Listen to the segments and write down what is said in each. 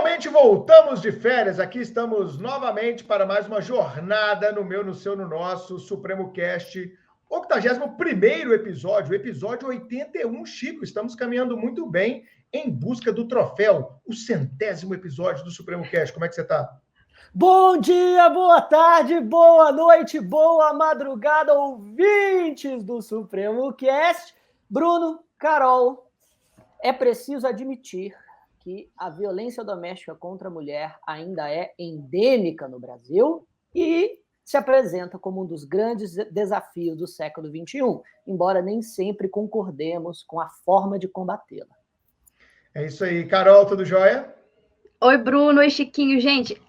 Finalmente voltamos de férias. Aqui estamos novamente para mais uma jornada no meu, no seu, no nosso Supremo Cast, 81º episódio, episódio 81, Chico. Estamos caminhando muito bem em busca do troféu, o 100º episódio do Supremo Cast. Como é que você está? Bom dia, boa tarde, boa noite, boa madrugada, ouvintes do Supremo Cast. Bruno, Carol, é preciso admitir que a violência doméstica contra a mulher ainda é endêmica no Brasil e se apresenta como um dos grandes desafios do século XXI, embora nem sempre concordemos com a forma de combatê-la. É isso aí. Carol, tudo jóia? Oi, Bruno. Oi, Chiquinho. Gente,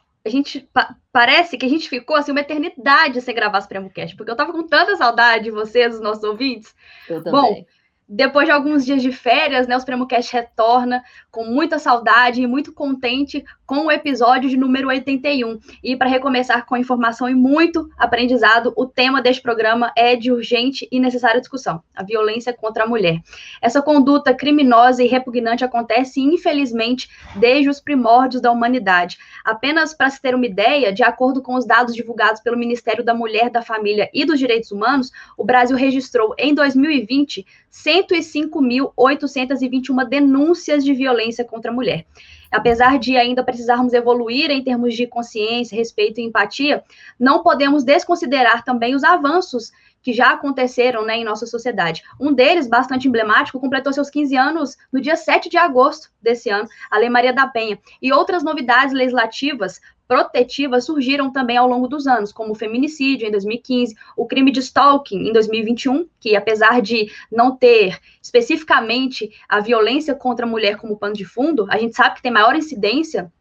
parece que a gente ficou assim uma eternidade sem gravar Supremo Cast, porque eu tava com tanta saudade de vocês, dos nossos ouvintes. Eu também. Bom, depois de alguns dias de férias, né, o Supremo Cast retorna com muita saudade e muito contente com o episódio de número 81. E para recomeçar com informação e muito aprendizado, o tema deste programa é de urgente e necessária discussão: a violência contra a mulher. Essa conduta criminosa e repugnante acontece, infelizmente, desde os primórdios da humanidade. Apenas para se ter uma ideia, de acordo com os dados divulgados pelo Ministério da Mulher, da Família e dos Direitos Humanos, o Brasil registrou em 2020 105.821 denúncias de violência contra a mulher. Apesar de ainda precisarmos evoluir em termos de consciência, respeito e empatia, não podemos desconsiderar também os avanços que já aconteceram, né, em nossa sociedade. Um deles, bastante emblemático, completou seus 15 anos no dia 7 de agosto desse ano, a Lei Maria da Penha. E outras novidades legislativas protetivas surgiram também ao longo dos anos, como o feminicídio em 2015, o crime de stalking em 2021, que apesar de não ter especificamente a violência contra a mulher como pano de fundo, a gente sabe que tem maior incidência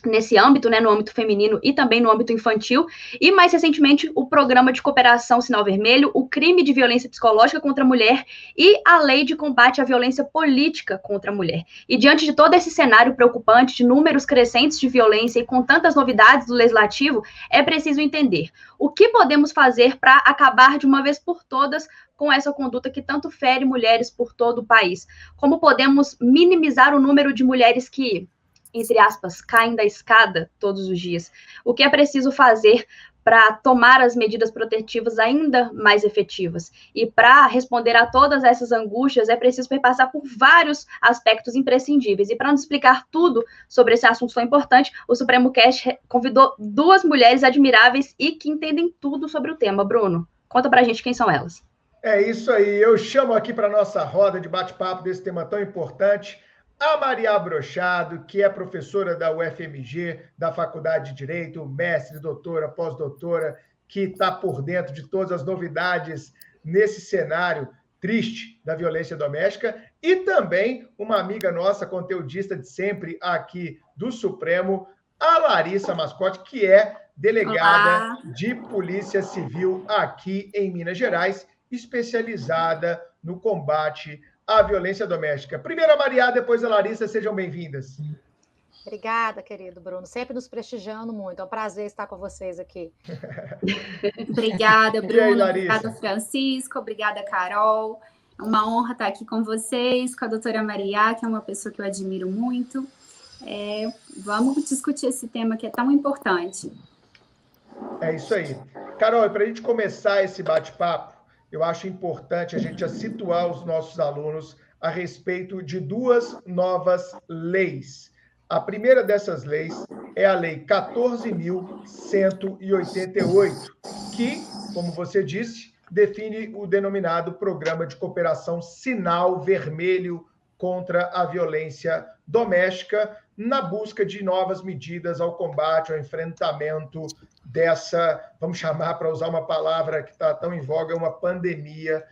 nesse âmbito, né, no âmbito feminino e também no âmbito infantil, e mais recentemente o Programa de Cooperação Sinal Vermelho, o crime de violência psicológica contra a mulher e a Lei de Combate à Violência Política contra a Mulher. E diante de todo esse cenário preocupante de números crescentes de violência e com tantas novidades do legislativo, é preciso entender o que podemos fazer para acabar de uma vez por todas com essa conduta que tanto fere mulheres por todo o país. Como podemos minimizar o número de mulheres que, entre aspas, caem da escada todos os dias? O que é preciso fazer para tomar as medidas protetivas ainda mais efetivas? E para responder a todas essas angústias, é preciso perpassar por vários aspectos imprescindíveis. E para nos explicar tudo sobre esse assunto tão importante, o Supremo Cast convidou duas mulheres admiráveis e que entendem tudo sobre o tema. Bruno, conta para a gente quem são elas. É isso aí. Eu chamo aqui para a nossa roda de bate-papo desse tema tão importante a Maria Brochado, que é professora da UFMG, da Faculdade de Direito, mestre, doutora, pós-doutora, que está por dentro de todas as novidades nesse cenário triste da violência doméstica, e também uma amiga nossa, conteudista de sempre aqui do Supremo, a Larissa Mascote, que é delegada de Polícia Civil aqui em Minas Gerais, especializada no combate à violência doméstica. Primeiro a Maria, depois a Larissa, sejam bem-vindas. Obrigada, querido Bruno, sempre nos prestigiando muito, é um prazer estar com vocês aqui. Obrigada, Bruno, aí, obrigada, Francisco, obrigada, Carol, é uma honra estar aqui com vocês, com a doutora Maria, que é uma pessoa que eu admiro muito. Vamos discutir esse tema que é tão importante. É isso aí. Carol, para a gente começar esse bate-papo, eu acho importante a gente já situar os nossos alunos a respeito de duas novas leis. A primeira dessas leis é a Lei 14.188, que, como você disse, define o denominado Programa de Cooperação Sinal Vermelho contra a Violência Doméstica, na busca de novas medidas ao combate, ao enfrentamento dessa, vamos chamar, para usar uma palavra que está tão em voga, uma pandemia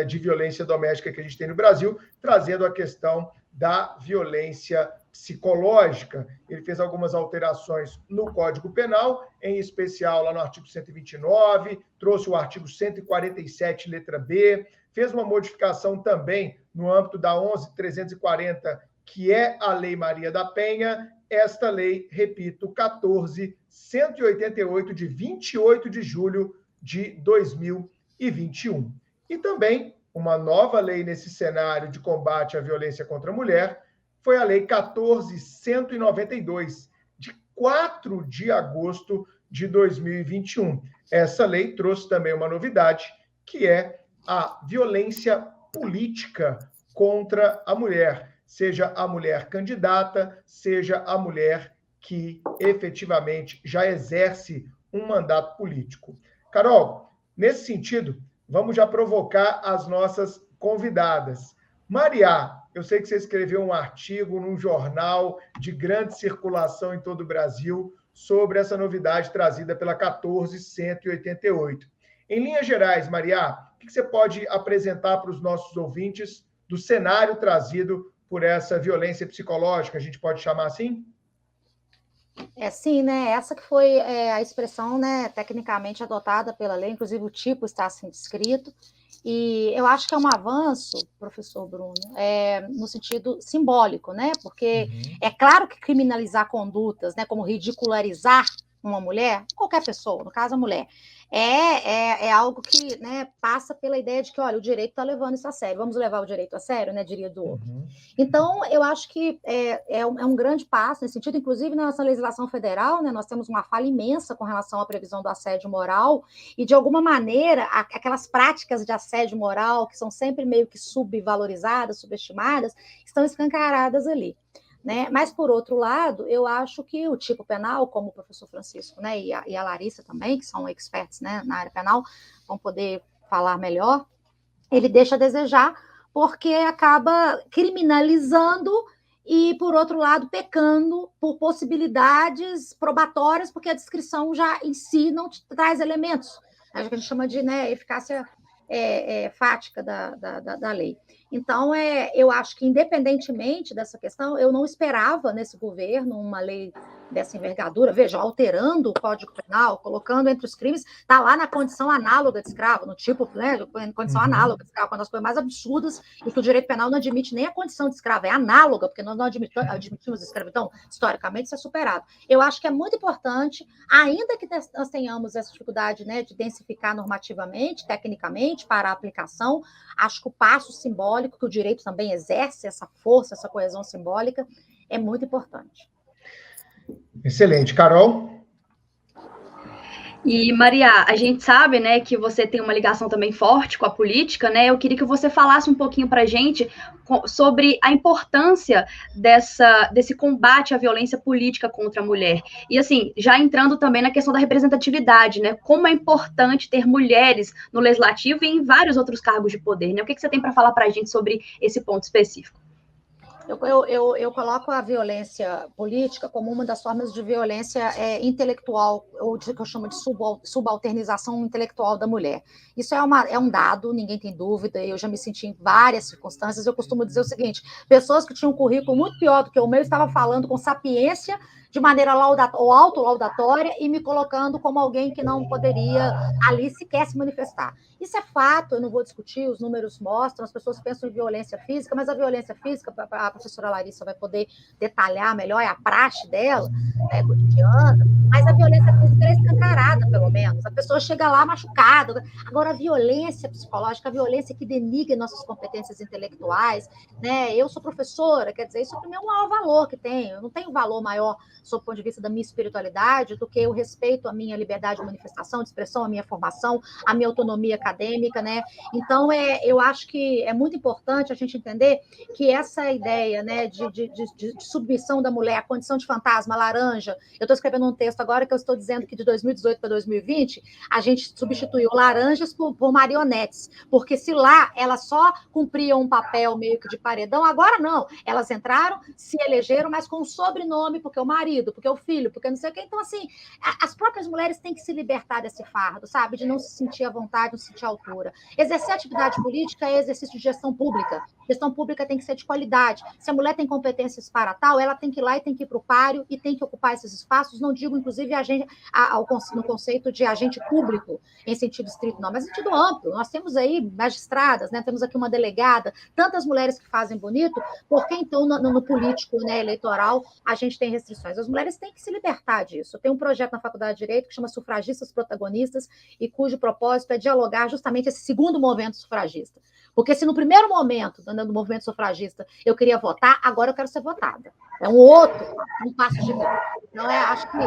de violência doméstica que a gente tem no Brasil, trazendo a questão da violência psicológica. Ele fez algumas alterações no Código Penal, em especial lá no artigo 129, trouxe o artigo 147, letra B, fez uma modificação também no âmbito da 11.340, que é a Lei Maria da Penha. Esta lei, repito, 14.188, de 28 de julho de 2021. E também uma nova lei nesse cenário de combate à violência contra a mulher foi a Lei 14.192, 4 de agosto de 2021. Essa lei trouxe também uma novidade, que é a violência política contra a mulher, seja a mulher candidata, seja a mulher que efetivamente já exerce um mandato político. Carol, nesse sentido, vamos já provocar as nossas convidadas. Maria, eu sei que você escreveu um artigo num jornal de grande circulação em todo o Brasil sobre essa novidade trazida pela 14.188. Em linhas gerais, Maria, o que você pode apresentar para os nossos ouvintes do cenário trazido por essa violência psicológica, a gente pode chamar assim? Sim, né? Essa que foi a expressão, né, tecnicamente adotada pela lei, inclusive o tipo está assim descrito, e eu acho que é um avanço, professor Bruno, no sentido simbólico, né? Porque é claro que criminalizar condutas, né, como ridicularizar uma mulher, qualquer pessoa, no caso a mulher, é algo que, né, passa pela ideia de que, olha, o direito está levando isso a sério, vamos levar o direito a sério, né, diria do outro. Então, eu acho que é um grande passo nesse sentido, inclusive na nossa legislação federal, né, nós temos uma falha imensa com relação à previsão do assédio moral, e de alguma maneira, aquelas práticas de assédio moral, que são sempre meio que subvalorizadas, subestimadas, estão escancaradas ali. Né? Mas, por outro lado, eu acho que o tipo penal, como o professor Francisco, né, e a Larissa também, que são experts, né, na área penal, vão poder falar melhor, ele deixa a desejar, porque acaba criminalizando e, por outro lado, pecando por possibilidades probatórias, porque a descrição já em si não traz elementos. A gente chama de, né, eficácia fática da lei. Então, eu acho que, independentemente dessa questão, eu não esperava nesse governo uma lei dessa envergadura, veja, alterando o Código Penal, colocando entre os crimes, está lá na condição análoga de escravo, no tipo, né, condição análoga de escravo, uma das coisas mais absurdas, e que o direito penal não admite nem a condição de escravo, é análoga, porque nós não admitimos escravidão, historicamente isso é superado. Eu acho que é muito importante, ainda que nós tenhamos essa dificuldade, né, de densificar normativamente, tecnicamente, para a aplicação, acho que o passo simbólico, que o direito também exerce essa força, essa coesão simbólica, é muito importante. Excelente. Carol? E, Maria, a gente sabe, né, que você tem uma ligação também forte com a política, né? Eu queria que você falasse um pouquinho para a gente sobre a importância desse combate à violência política contra a mulher. E, assim, já entrando também na questão da representatividade, né? Como é importante ter mulheres no legislativo e em vários outros cargos de poder, né? O que você tem para falar para a gente sobre esse ponto específico? Eu coloco a violência política como uma das formas de violência intelectual, ou que eu chamo de subalternização intelectual da mulher. Isso é um dado, ninguém tem dúvida, eu já me senti em várias circunstâncias. Eu costumo dizer o seguinte: pessoas que tinham um currículo muito pior do que o meu estavam falando com sapiência, de maneira autolaudatória, e me colocando como alguém que não poderia ali sequer se manifestar. Isso é fato, eu não vou discutir, os números mostram, as pessoas pensam em violência física, mas a violência física, a professora Larissa vai poder detalhar melhor, é a praxe dela, cotidiana, mas a violência física é escancarada, pelo menos. A pessoa chega lá machucada. Agora, a violência psicológica, a violência que denigra nossas competências intelectuais, né? Eu sou professora, quer dizer, isso para mim é o maior valor que tenho. Eu não tenho valor maior, sob o ponto de vista da minha espiritualidade, do que o respeito à minha liberdade de manifestação, de expressão, à minha formação, à minha autonomia acadêmica, né? Então, eu acho que é muito importante a gente entender que essa ideia, né, de submissão da mulher, a condição de fantasma, laranja, eu estou escrevendo um texto agora que eu estou dizendo que de 2018 para 2020, a gente substituiu laranjas por marionetes, porque se lá elas só cumpriam um papel meio que de paredão, agora não, elas entraram, se elegeram, mas com o sobrenome, porque o marido, porque o filho, porque não sei o quê. Então, assim, as próprias mulheres têm que se libertar desse fardo, sabe? De não se sentir à vontade, não se sentir à altura. Exercer atividade política é exercício de gestão pública. Gestão pública tem que ser de qualidade. Se a mulher tem competências para tal, ela tem que ir lá e tem que ir para o páreo e tem que ocupar esses espaços. Não digo, inclusive, no conceito de agente público, em sentido estrito, não, mas em sentido amplo. Nós temos aí magistradas, né? Temos aqui uma delegada, tantas mulheres que fazem bonito, porque então no político, né, eleitoral a gente tem restrições. As mulheres têm que se libertar disso. Eu tenho um projeto na Faculdade de Direito que chama Sufragistas Protagonistas e cujo propósito é dialogar justamente esse segundo movimento sufragista. Porque se no primeiro momento, do movimento sufragista, eu queria votar, agora eu quero ser votada. É um passo gigante. Então, acho que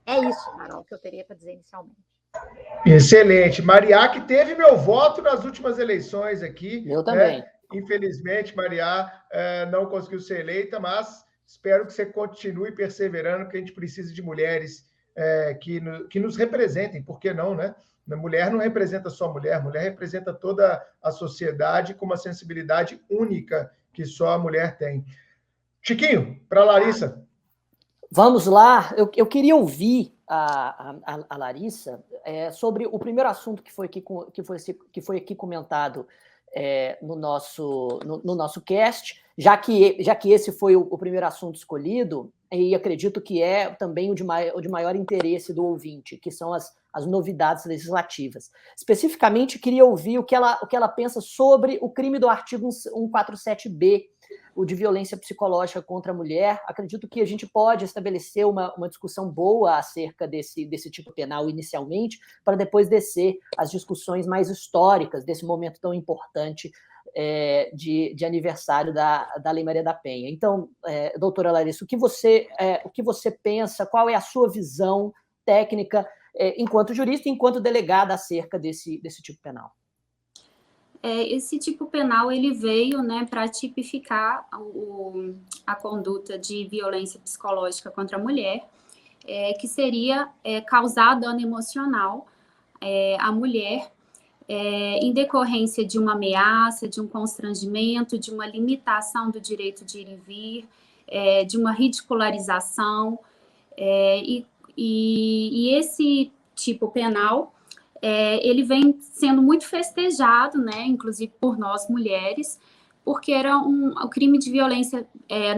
é isso, Carol, que eu teria para dizer inicialmente. Excelente. Mariá, que teve meu voto nas últimas eleições aqui. Eu também. Infelizmente, Mariá não conseguiu ser eleita, mas espero que você continue perseverando, porque a gente precisa de mulheres que nos representem, por que não, né? A mulher não representa só a mulher representa toda a sociedade com uma sensibilidade única que só a mulher tem. Chiquinho, para a Larissa. Vamos lá. Eu queria ouvir a Larissa sobre o primeiro assunto que foi aqui comentado no nosso cast, já que esse foi o primeiro assunto escolhido, e acredito que é também o de maior interesse do ouvinte, que são as novidades legislativas. Especificamente, queria ouvir o que ela pensa sobre o crime do artigo 147B, o de violência psicológica contra a mulher. Acredito que a gente pode estabelecer uma discussão boa acerca desse tipo penal inicialmente, para depois descer às discussões mais históricas desse momento tão importante de aniversário da Lei Maria da Penha. Então, doutora Larissa, o que você pensa, qual é a sua visão técnica enquanto jurista e enquanto delegada acerca desse tipo penal? Esse tipo penal ele veio, né, para tipificar a conduta de violência psicológica contra a mulher, que seria causar dano emocional à mulher em decorrência de uma ameaça, de um constrangimento, de uma limitação do direito de ir e vir, de uma ridicularização, e esse tipo penal ele vem sendo muito festejado, né, inclusive por nós mulheres, porque era o crime de violência,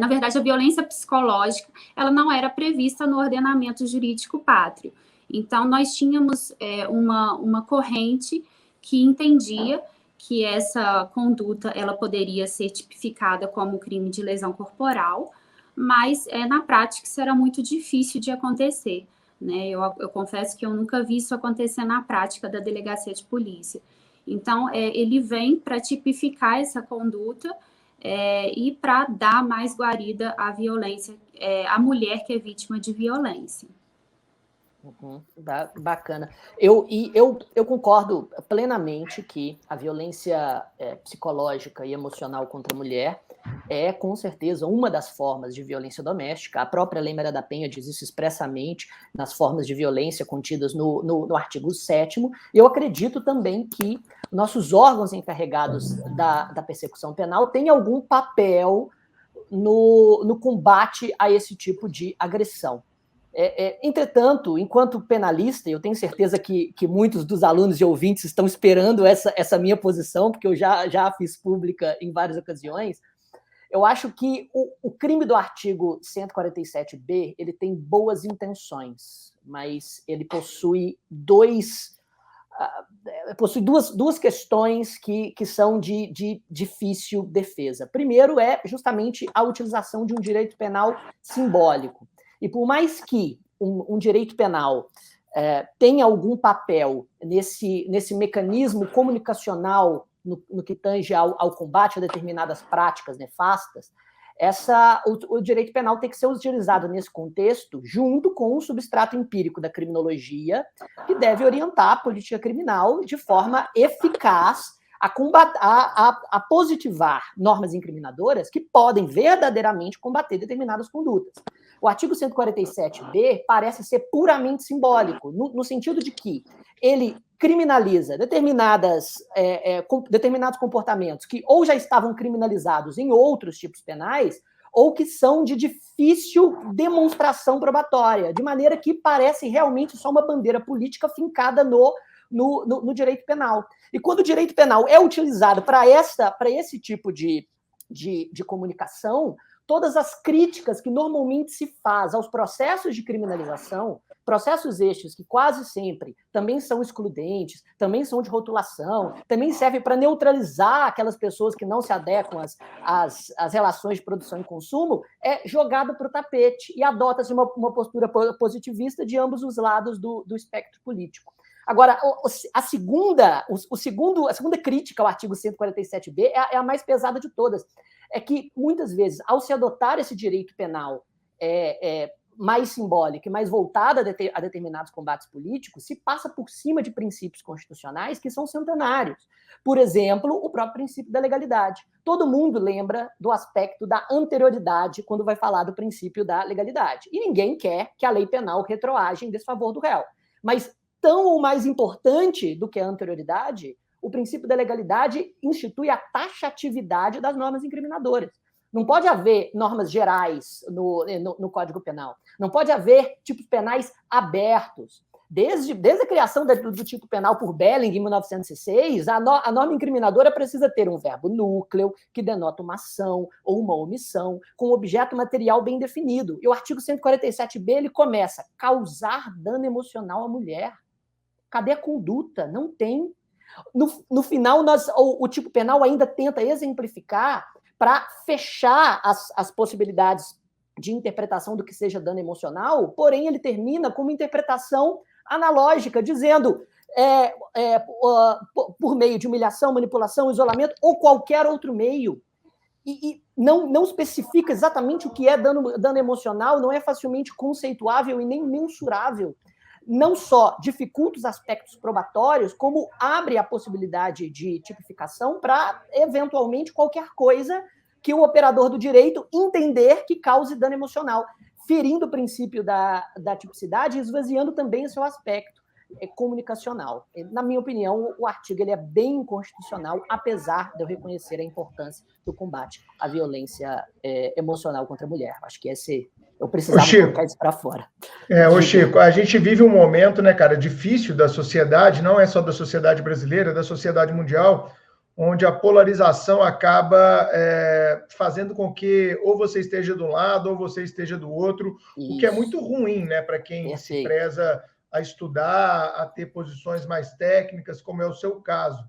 na verdade a violência psicológica, ela não era prevista no ordenamento jurídico pátrio. Então nós tínhamos uma corrente que entendia que essa conduta ela poderia ser tipificada como crime de lesão corporal, mas na prática isso era muito difícil de acontecer. Né? Eu confesso que eu nunca vi isso acontecer na prática da delegacia de polícia. Então, ele vem para tipificar essa conduta e para dar mais guarida à violência, à mulher que é vítima de violência. Bacana. Eu concordo plenamente que a violência psicológica e emocional contra a mulher é, com certeza, uma das formas de violência doméstica. A própria Lei Maria da Penha diz isso expressamente nas formas de violência contidas no artigo 7º. E eu acredito também que nossos órgãos encarregados da persecução penal têm algum papel no combate a esse tipo de agressão. Entretanto, enquanto penalista, eu tenho certeza que muitos dos alunos e ouvintes estão esperando essa minha posição, porque eu já fiz pública em várias ocasiões. Eu acho que o crime do artigo 147B ele tem boas intenções, mas ele possui duas questões que são de difícil defesa. Primeiro é justamente a utilização de um direito penal simbólico. E por mais que um direito penal tenha algum papel nesse mecanismo comunicacional no que tange ao combate a determinadas práticas nefastas, o direito penal tem que ser utilizado nesse contexto junto com o substrato empírico da criminologia, que deve orientar a política criminal de forma eficaz a positivar normas incriminadoras que podem verdadeiramente combater determinadas condutas. O artigo 147B parece ser puramente simbólico, no sentido de que ele criminaliza determinados comportamentos que ou já estavam criminalizados em outros tipos penais, ou que são de difícil demonstração probatória, de maneira que parece realmente só uma bandeira política fincada no direito penal. E quando o direito penal é utilizado para esse tipo de de comunicação, todas as críticas que normalmente se faz aos processos de criminalização, processos estes que quase sempre também são excludentes, também são de rotulação, também servem para neutralizar aquelas pessoas que não se adequam às relações de produção e consumo, é jogado para o tapete e adota-se uma postura positivista de ambos os lados do espectro político. Agora, a segunda crítica ao artigo 147b é a mais pesada de todas. É que, muitas vezes, ao se adotar esse direito penal mais simbólico e mais voltado a determinados combates políticos, se passa por cima de princípios constitucionais que são centenários. Por exemplo, o próprio princípio da legalidade. Todo mundo lembra do aspecto da anterioridade quando vai falar do princípio da legalidade. E ninguém quer que a lei penal retroage em desfavor do réu. Mas, tão ou mais importante do que a anterioridade, o princípio da legalidade institui a taxatividade das normas incriminadoras. Não pode haver normas gerais no Código Penal. Não pode haver tipos penais abertos. Desde a criação do tipo penal por Belling, em 1906, a norma incriminadora precisa ter um verbo núcleo, que denota uma ação ou uma omissão, com um objeto material bem definido. E o artigo 147b ele começa: causar dano emocional à mulher. Cadê a conduta? Não tem. No final, o tipo penal ainda tenta exemplificar para fechar as possibilidades de interpretação do que seja dano emocional, porém ele termina com uma interpretação analógica, dizendo por meio de humilhação, manipulação, isolamento ou qualquer outro meio. E não especifica exatamente o que é dano emocional, não é facilmente conceituável e nem mensurável. Não só dificulta os aspectos probatórios, como abre a possibilidade de tipificação para, eventualmente, qualquer coisa que o operador do direito entender que cause dano emocional, ferindo o princípio da tipicidade e esvaziando também o seu aspecto comunicacional. Na minha opinião, o artigo ele é bem inconstitucional, apesar de eu reconhecer a importância do combate à violência emocional contra a mulher. Acho que eu precisava colocar isso para fora. Chico, a gente vive um momento, né, cara, difícil da sociedade, não é só da sociedade brasileira, da sociedade mundial, onde a polarização acaba fazendo com que ou você esteja de um lado ou você esteja do outro, isso. O que é muito ruim, né, para quem se preza a estudar, a ter posições mais técnicas, como é o seu caso.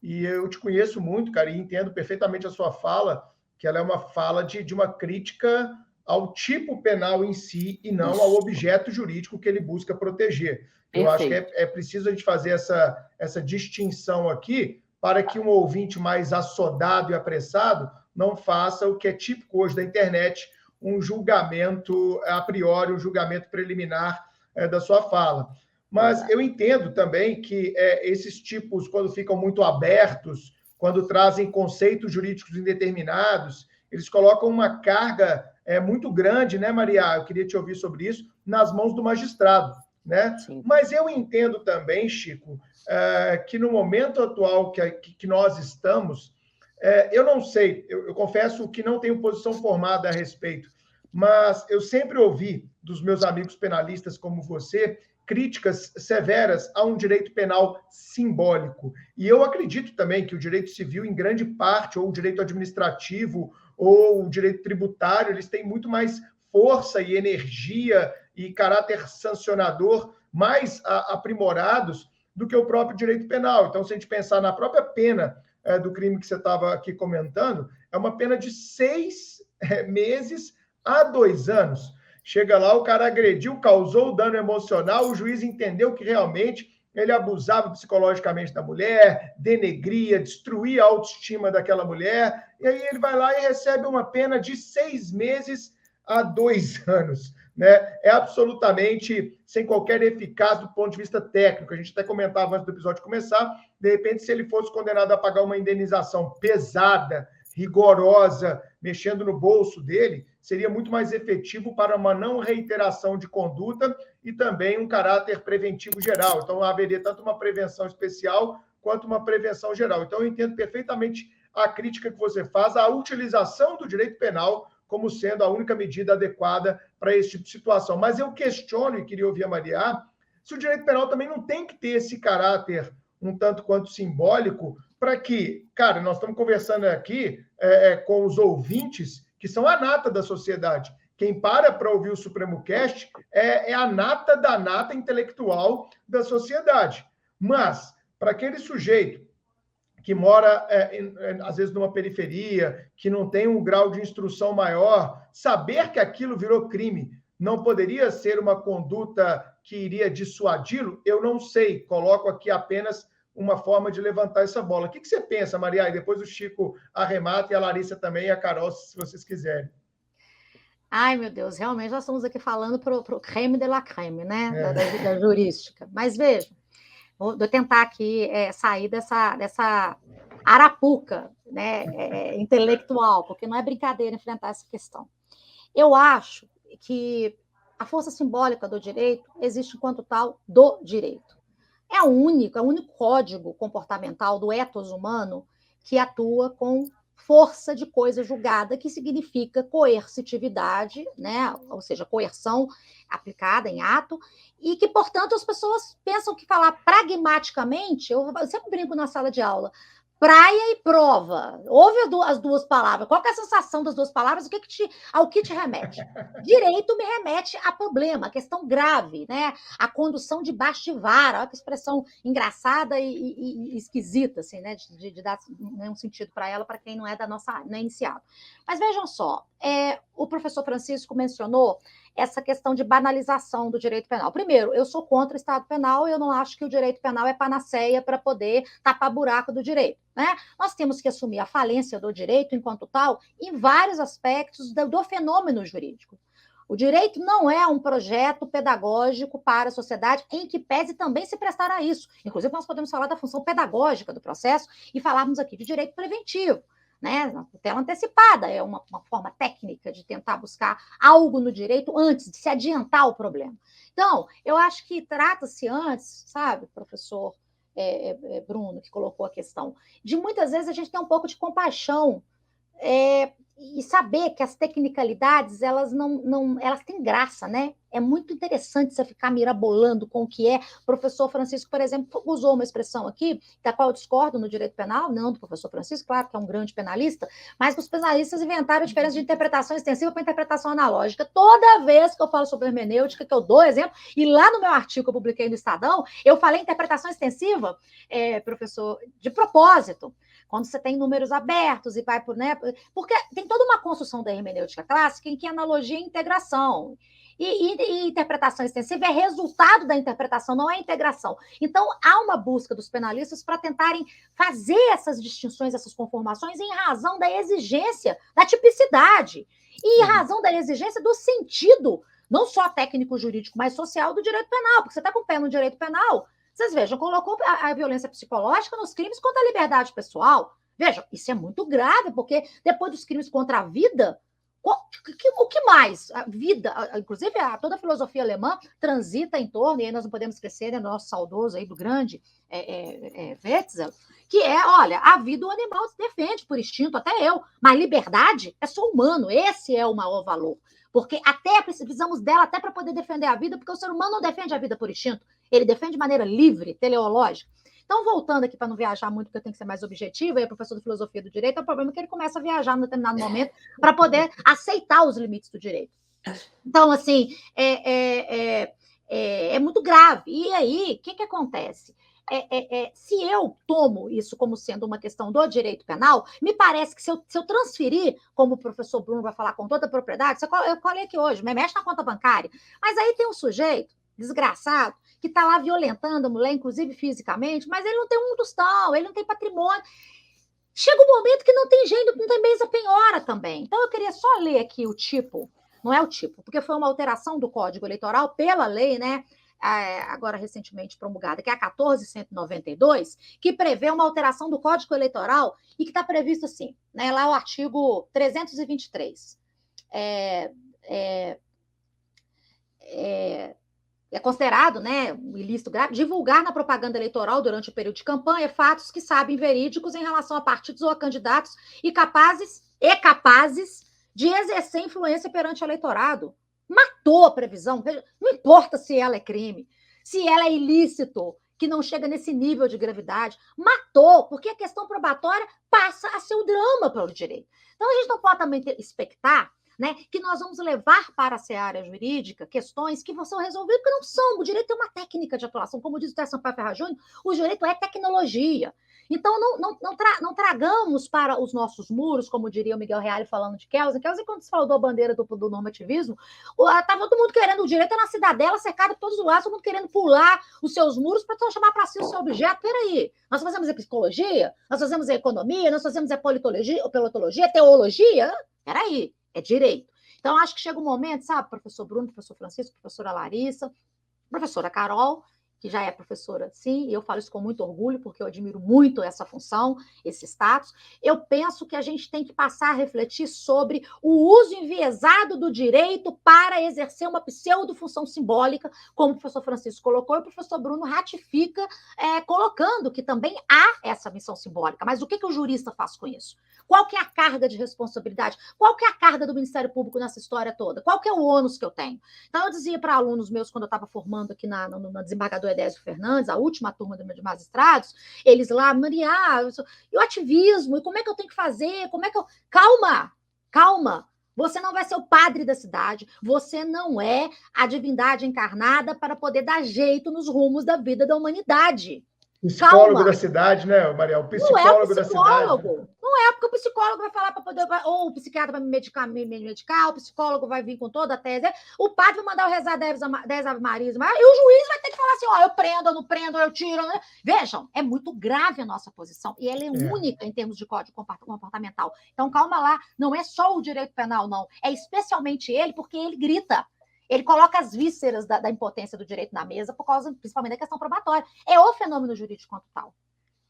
E eu te conheço muito, cara, e entendo perfeitamente a sua fala, que ela é uma fala de uma crítica ao tipo penal em si e não ao objeto jurídico que ele busca proteger. Eu acho que é preciso a gente fazer essa distinção aqui para que um ouvinte mais assodado e apressado não faça o que é típico hoje da internet, um julgamento a priori, um julgamento preliminar da sua fala. Mas eu entendo também que esses tipos, quando ficam muito abertos, quando trazem conceitos jurídicos indeterminados, eles colocam uma carga muito grande, né, Maria? Eu queria te ouvir sobre isso, nas mãos do magistrado, né? Sim. Mas eu entendo também, Chico, que no momento atual que nós estamos, eu não sei, eu confesso que não tenho posição formada a respeito, mas eu sempre ouvi dos meus amigos penalistas como você críticas severas a um direito penal simbólico. E eu acredito também que o direito civil, em grande parte, ou o direito administrativo, ou o direito tributário, eles têm muito mais força e energia e caráter sancionador mais aprimorados do que o próprio direito penal. Então, se a gente pensar na própria pena do crime que você estava aqui comentando, é uma pena de 6 meses a 2 anos. Chega lá, o cara agrediu, causou dano emocional, o juiz entendeu que realmente ele abusava psicologicamente da mulher, denegria, destruía a autoestima daquela mulher, e aí ele vai lá e recebe uma pena de 6 meses a 2 anos. Né? É absolutamente sem qualquer eficácia do ponto de vista técnico. A gente até comentava antes do episódio começar, de repente, se ele fosse condenado a pagar uma indenização pesada, rigorosa, mexendo no bolso dele, seria muito mais efetivo para uma não reiteração de conduta e também um caráter preventivo geral. Então, haveria tanto uma prevenção especial quanto uma prevenção geral. Então, eu entendo perfeitamente a crítica que você faz à utilização do direito penal como sendo a única medida adequada para esse tipo de situação. Mas eu questiono, e queria ouvir a Maria, se o direito penal também não tem que ter esse caráter um tanto quanto simbólico para que, cara, nós estamos conversando aqui com os ouvintes que são a nata da sociedade. Quem para ouvir o Supremo Cast é a nata da nata intelectual da sociedade. Mas, para aquele sujeito que mora, às vezes, numa periferia, que não tem um grau de instrução maior, saber que aquilo virou crime não poderia ser uma conduta que iria dissuadi-lo? Eu não sei. Coloco aqui apenas uma forma de levantar essa bola. O que você pensa, Maria? E depois o Chico arremata, e a Larissa também, e a Carol, se vocês quiserem. Ai, meu Deus, realmente nós estamos aqui falando para o creme de la creme, né? Da jurística. Mas veja, vou tentar aqui sair dessa arapuca, né, intelectual, porque não é brincadeira enfrentar essa questão. Eu acho que a força simbólica do direito existe enquanto tal do direito. É o único código comportamental do ethos humano que atua com força de coisa julgada, que significa coercitividade, né? Ou seja, coerção aplicada em ato, e que, portanto, as pessoas pensam que falar pragmaticamente, eu sempre brinco na sala de aula, praia e prova. Ouve as duas palavras. Qual que é a sensação das duas palavras? Ao que te remete? Direito me remete a problema, a questão grave, né? A condução debaixo de vara. Olha que expressão engraçada e esquisita, assim, né? De dar um sentido para ela, para quem não é da nossa, não é iniciado. Mas vejam só, o professor Francisco mencionou essa questão de banalização do direito penal. Primeiro, eu sou contra o Estado penal, eu não acho que o direito penal é panaceia para poder tapar buraco do direito, né? Nós temos que assumir a falência do direito enquanto tal em vários aspectos do fenômeno jurídico. O direito não é um projeto pedagógico para a sociedade, em que pese também se prestar a isso. Inclusive, nós podemos falar da função pedagógica do processo e falarmos aqui de direito preventivo. Né? A tutela antecipada é uma forma técnica de tentar buscar algo no direito antes de se adiantar ao problema. Então, eu acho que trata-se antes, sabe, professor Bruno, que colocou a questão, de muitas vezes a gente tem um pouco de compaixão e saber que as tecnicalidades, elas têm graça, né? É muito interessante você ficar mirabolando com o que é. O professor Francisco, por exemplo, usou uma expressão aqui, da qual eu discordo no direito penal, não do professor Francisco, claro que é um grande penalista, mas que os penalistas inventaram a diferença de interpretação extensiva para interpretação analógica. Toda vez que eu falo sobre hermenêutica, que eu dou exemplo, e lá no meu artigo que eu publiquei no Estadão, eu falei interpretação extensiva, professor, de propósito, quando você tem números abertos e vai por, né? Porque tem toda uma construção da hermenêutica clássica em que analogia é integração. E interpretação extensiva é resultado da interpretação, não é integração. Então, há uma busca dos penalistas para tentarem fazer essas distinções, essas conformações, em razão da exigência, da tipicidade, e em razão da exigência do sentido, não só técnico-jurídico, mas social do direito penal, porque você está com o pé no direito penal. Vocês vejam, colocou a violência psicológica nos crimes contra a liberdade pessoal. Vejam, isso é muito grave, porque depois dos crimes contra a vida, o que mais? A vida, inclusive toda a filosofia alemã transita em torno, e aí nós não podemos esquecer, né, nosso saudoso aí do grande Wetzel, que olha, a vida o animal se defende por instinto, até eu, mas liberdade é só humano, esse é o maior valor. Porque até precisamos dela até para poder defender a vida, porque o ser humano não defende a vida por instinto, ele defende de maneira livre, teleológica. Então, voltando aqui para não viajar muito, porque eu tenho que ser mais objetiva, e o professor de filosofia do direito, o problema é que ele começa a viajar num determinado momento para poder aceitar os limites do direito. Então, assim, é muito grave. E aí, o que acontece? Se eu tomo isso como sendo uma questão do direito penal, me parece que se eu transferir, como o professor Bruno vai falar com toda a propriedade, eu falei aqui hoje, me mexe na conta bancária, mas aí tem um sujeito desgraçado que está lá violentando a mulher, inclusive fisicamente, mas ele não tem um tostão, ele não tem patrimônio. Chega um momento que não tem jeito, não tem bens a penhora também. Então, eu queria só ler aqui o tipo, não é o tipo, porque foi uma alteração do Código Eleitoral pela lei, né? Agora recentemente promulgada, que é a 14.192, que prevê uma alteração do Código Eleitoral e que está previsto assim, né, lá o artigo 323. É considerado, né, um ilícito grave, divulgar na propaganda eleitoral durante o período de campanha fatos que sabem verídicos em relação a partidos ou a candidatos e capazes de exercer influência perante o eleitorado. Matou a previsão, não importa se ela é crime, se ela é ilícito, que não chega nesse nível de gravidade, matou, porque a questão probatória passa a ser o drama para o direito. Então, a gente não pode também expectar, né, que nós vamos levar para a seara jurídica questões que vão ser resolvidas, porque não são. O direito é uma técnica de atuação. Como diz o Terço Sampaio Ferraz Júnior, o direito é tecnologia. Então, não tragamos para os nossos muros, como diria o Miguel Reale falando de Kelsen. Kelsen, quando se falou da bandeira do normativismo, estava todo mundo querendo o direito na cidadela, cercado por todos os lados, todo mundo querendo pular os seus muros para chamar para si o seu objeto. Peraí, nós fazemos a psicologia, nós fazemos a economia, nós fazemos a politologia, teologia? Peraí. É direito. Então, acho que chega um momento, sabe, professor Bruno, professor Francisco, professora Larissa, professora Carol, que já é professora, sim, e eu falo isso com muito orgulho, porque eu admiro muito essa função, esse status. Eu penso que a gente tem que passar a refletir sobre o uso enviesado do direito para exercer uma pseudo-função simbólica, como o professor Francisco colocou, e o professor Bruno ratifica, colocando que também há essa missão simbólica. Mas o que o jurista faz com isso? Qual que é a carga de responsabilidade? Qual que é a carga do Ministério Público nessa história toda? Qual que é o ônus que eu tenho? Então, eu dizia para alunos meus, quando eu estava formando aqui na desembargador Edésio Fernandes, a última turma de magistrados, eles lá, Maria, e o ativismo, e como é que eu tenho que fazer? Como é que eu... Calma. Você não vai ser o padre da cidade, você não é a divindade encarnada para poder dar jeito nos rumos da vida da humanidade. Psicólogo da cidade, né, Maria? O psicólogo da cidade. Não é porque o psicólogo vai falar para poder... Ou o psiquiatra vai me medicar, o psicólogo vai vir com toda a tese. O padre vai mandar eu rezar 10 Ave Marias. E o juiz vai ter que falar assim, ó, eu prendo, eu não prendo, eu tiro. Né? Vejam, é muito grave a nossa posição. E ela é única em termos de código comportamental. Então, calma lá. Não é só o direito penal, não. É especialmente ele, porque ele grita. Ele coloca as vísceras da impotência do direito na mesa, por causa, principalmente, da questão probatória. É o fenômeno jurídico quanto tal.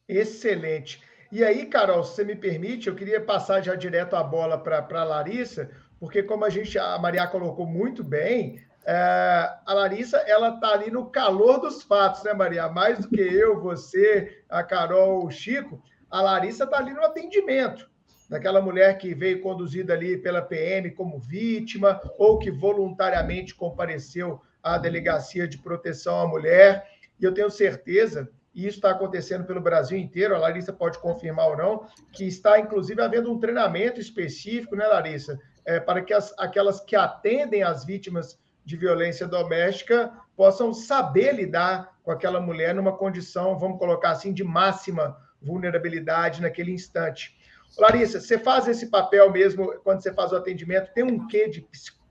Excelente. E aí, Carol, se você me permite, eu queria passar já direto a bola para a Larissa, porque como a Maria colocou muito bem, a Larissa, ela está ali no calor dos fatos, né, Maria? Mais do que eu, você, a Carol, o Chico, a Larissa está ali no atendimento. Daquela mulher que veio conduzida ali pela PM como vítima, ou que voluntariamente compareceu à Delegacia de Proteção à Mulher. E eu tenho certeza, e isso está acontecendo pelo Brasil inteiro, a Larissa pode confirmar ou não, que está, inclusive, havendo um treinamento específico, né, Larissa, para que aquelas que atendem as vítimas de violência doméstica possam saber lidar com aquela mulher numa condição, vamos colocar assim, de máxima vulnerabilidade naquele instante. Larissa, você faz esse papel mesmo quando você faz o atendimento? Tem um quê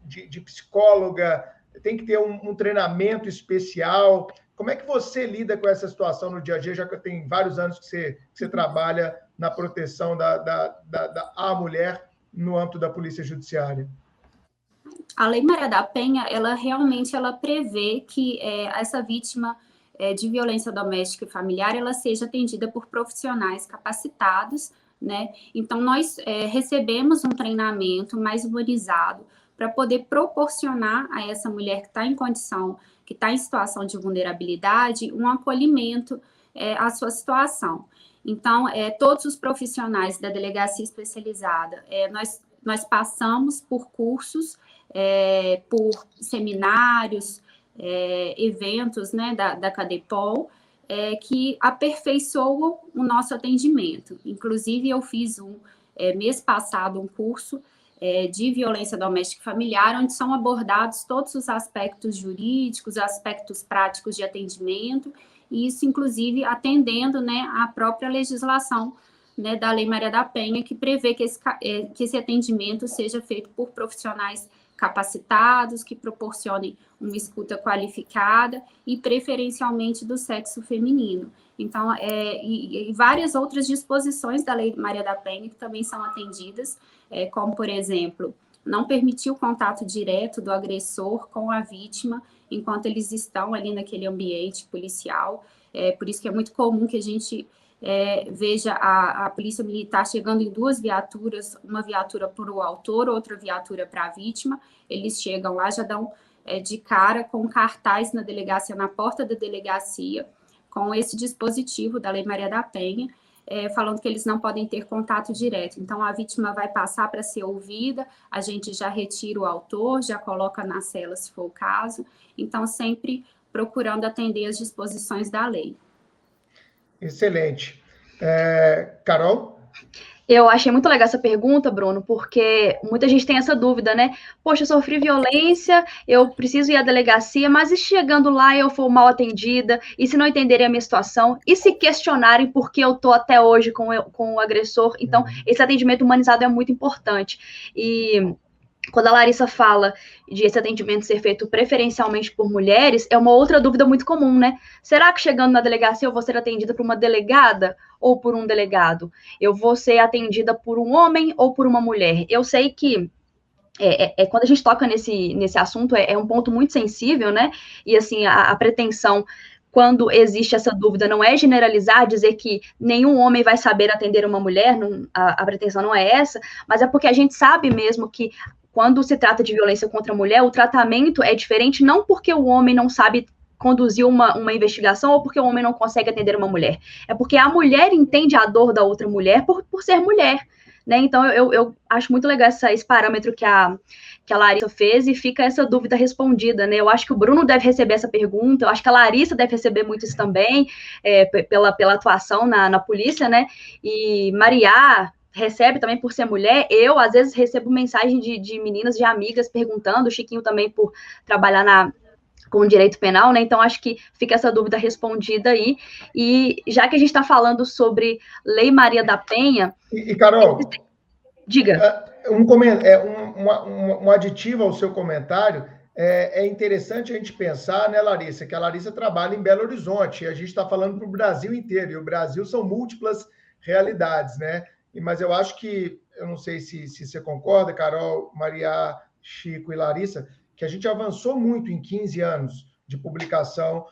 de psicóloga? Tem que ter um treinamento especial? Como é que você lida com essa situação no dia a dia, já que tem vários anos que você trabalha na proteção da mulher no âmbito da Polícia Judiciária? A Lei Maria da Penha, ela realmente prevê que essa vítima de violência doméstica e familiar, ela seja atendida por profissionais capacitados, né? Então, nós recebemos um treinamento mais humanizado para poder proporcionar a essa mulher que está em condição, que está em situação de vulnerabilidade, um acolhimento à sua situação. Então, todos os profissionais da delegacia especializada, nós passamos por cursos, por seminários, eventos, né, da CADEPOL, que aperfeiçoam o nosso atendimento. Inclusive, eu fiz mês passado um curso de violência doméstica e familiar, onde são abordados todos os aspectos jurídicos, aspectos práticos de atendimento, e isso, inclusive, atendendo, né, à própria legislação, né, da Lei Maria da Penha, que prevê que esse atendimento seja feito por profissionais capacitados, que proporcionem uma escuta qualificada e preferencialmente do sexo feminino. Então, e várias outras disposições da Lei Maria da Penha que também são atendidas, como, por exemplo, não permitir o contato direto do agressor com a vítima enquanto eles estão ali naquele ambiente policial. Por isso que é muito comum que a gente veja a polícia militar chegando em 2 viaturas, uma viatura para o autor, outra viatura para a vítima. Eles chegam lá, já dão de cara com cartaz na delegacia, na porta da delegacia, com esse dispositivo da Lei Maria da Penha, falando que eles não podem ter contato direto. Então, a vítima vai passar para ser ouvida, a gente já retira o autor, já coloca na cela, se for o caso. Então, sempre procurando atender as disposições da lei. Excelente. Carol? Eu achei muito legal essa pergunta, Bruno, porque muita gente tem essa dúvida, né? Poxa, eu sofri violência, eu preciso ir à delegacia, mas e chegando lá eu for mal atendida? E se não entenderem a minha situação? E se questionarem por que eu estou até hoje com o agressor? Então, esse atendimento humanizado é muito importante. E quando a Larissa fala de esse atendimento ser feito preferencialmente por mulheres, é uma outra dúvida muito comum, né? Será que chegando na delegacia eu vou ser atendida por uma delegada ou por um delegado? Eu vou ser atendida por um homem ou por uma mulher? Eu sei que quando a gente toca nesse assunto, é um ponto muito sensível, né? E, assim, a pretensão, quando existe essa dúvida, não é generalizar, dizer que nenhum homem vai saber atender uma mulher, a pretensão não é essa, mas é porque a gente sabe mesmo que quando se trata de violência contra a mulher, o tratamento é diferente, não porque o homem não sabe conduzir uma investigação ou porque o homem não consegue atender uma mulher. É porque a mulher entende a dor da outra mulher por ser mulher, né? Então, eu acho muito legal esse parâmetro que a Larissa fez e fica essa dúvida respondida, né? Eu acho que o Bruno deve receber essa pergunta, eu acho que a Larissa deve receber muito isso também, pela atuação na polícia, né? E Maria recebe também por ser mulher. Eu, às vezes, recebo mensagem de meninas, de amigas perguntando, o Chiquinho também por trabalhar com direito penal, né? Então, acho que fica essa dúvida respondida aí. E já que a gente está falando sobre Lei Maria da Penha... E Carol... Diga. Um aditivo ao seu comentário, é interessante a gente pensar, né, Larissa, que a Larissa trabalha em Belo Horizonte, e a gente está falando para o Brasil inteiro, e o Brasil são múltiplas realidades, né? Mas eu acho que, eu não sei se você concorda, Carol, Maria, Chico e Larissa, que a gente avançou muito em 15 anos de publicação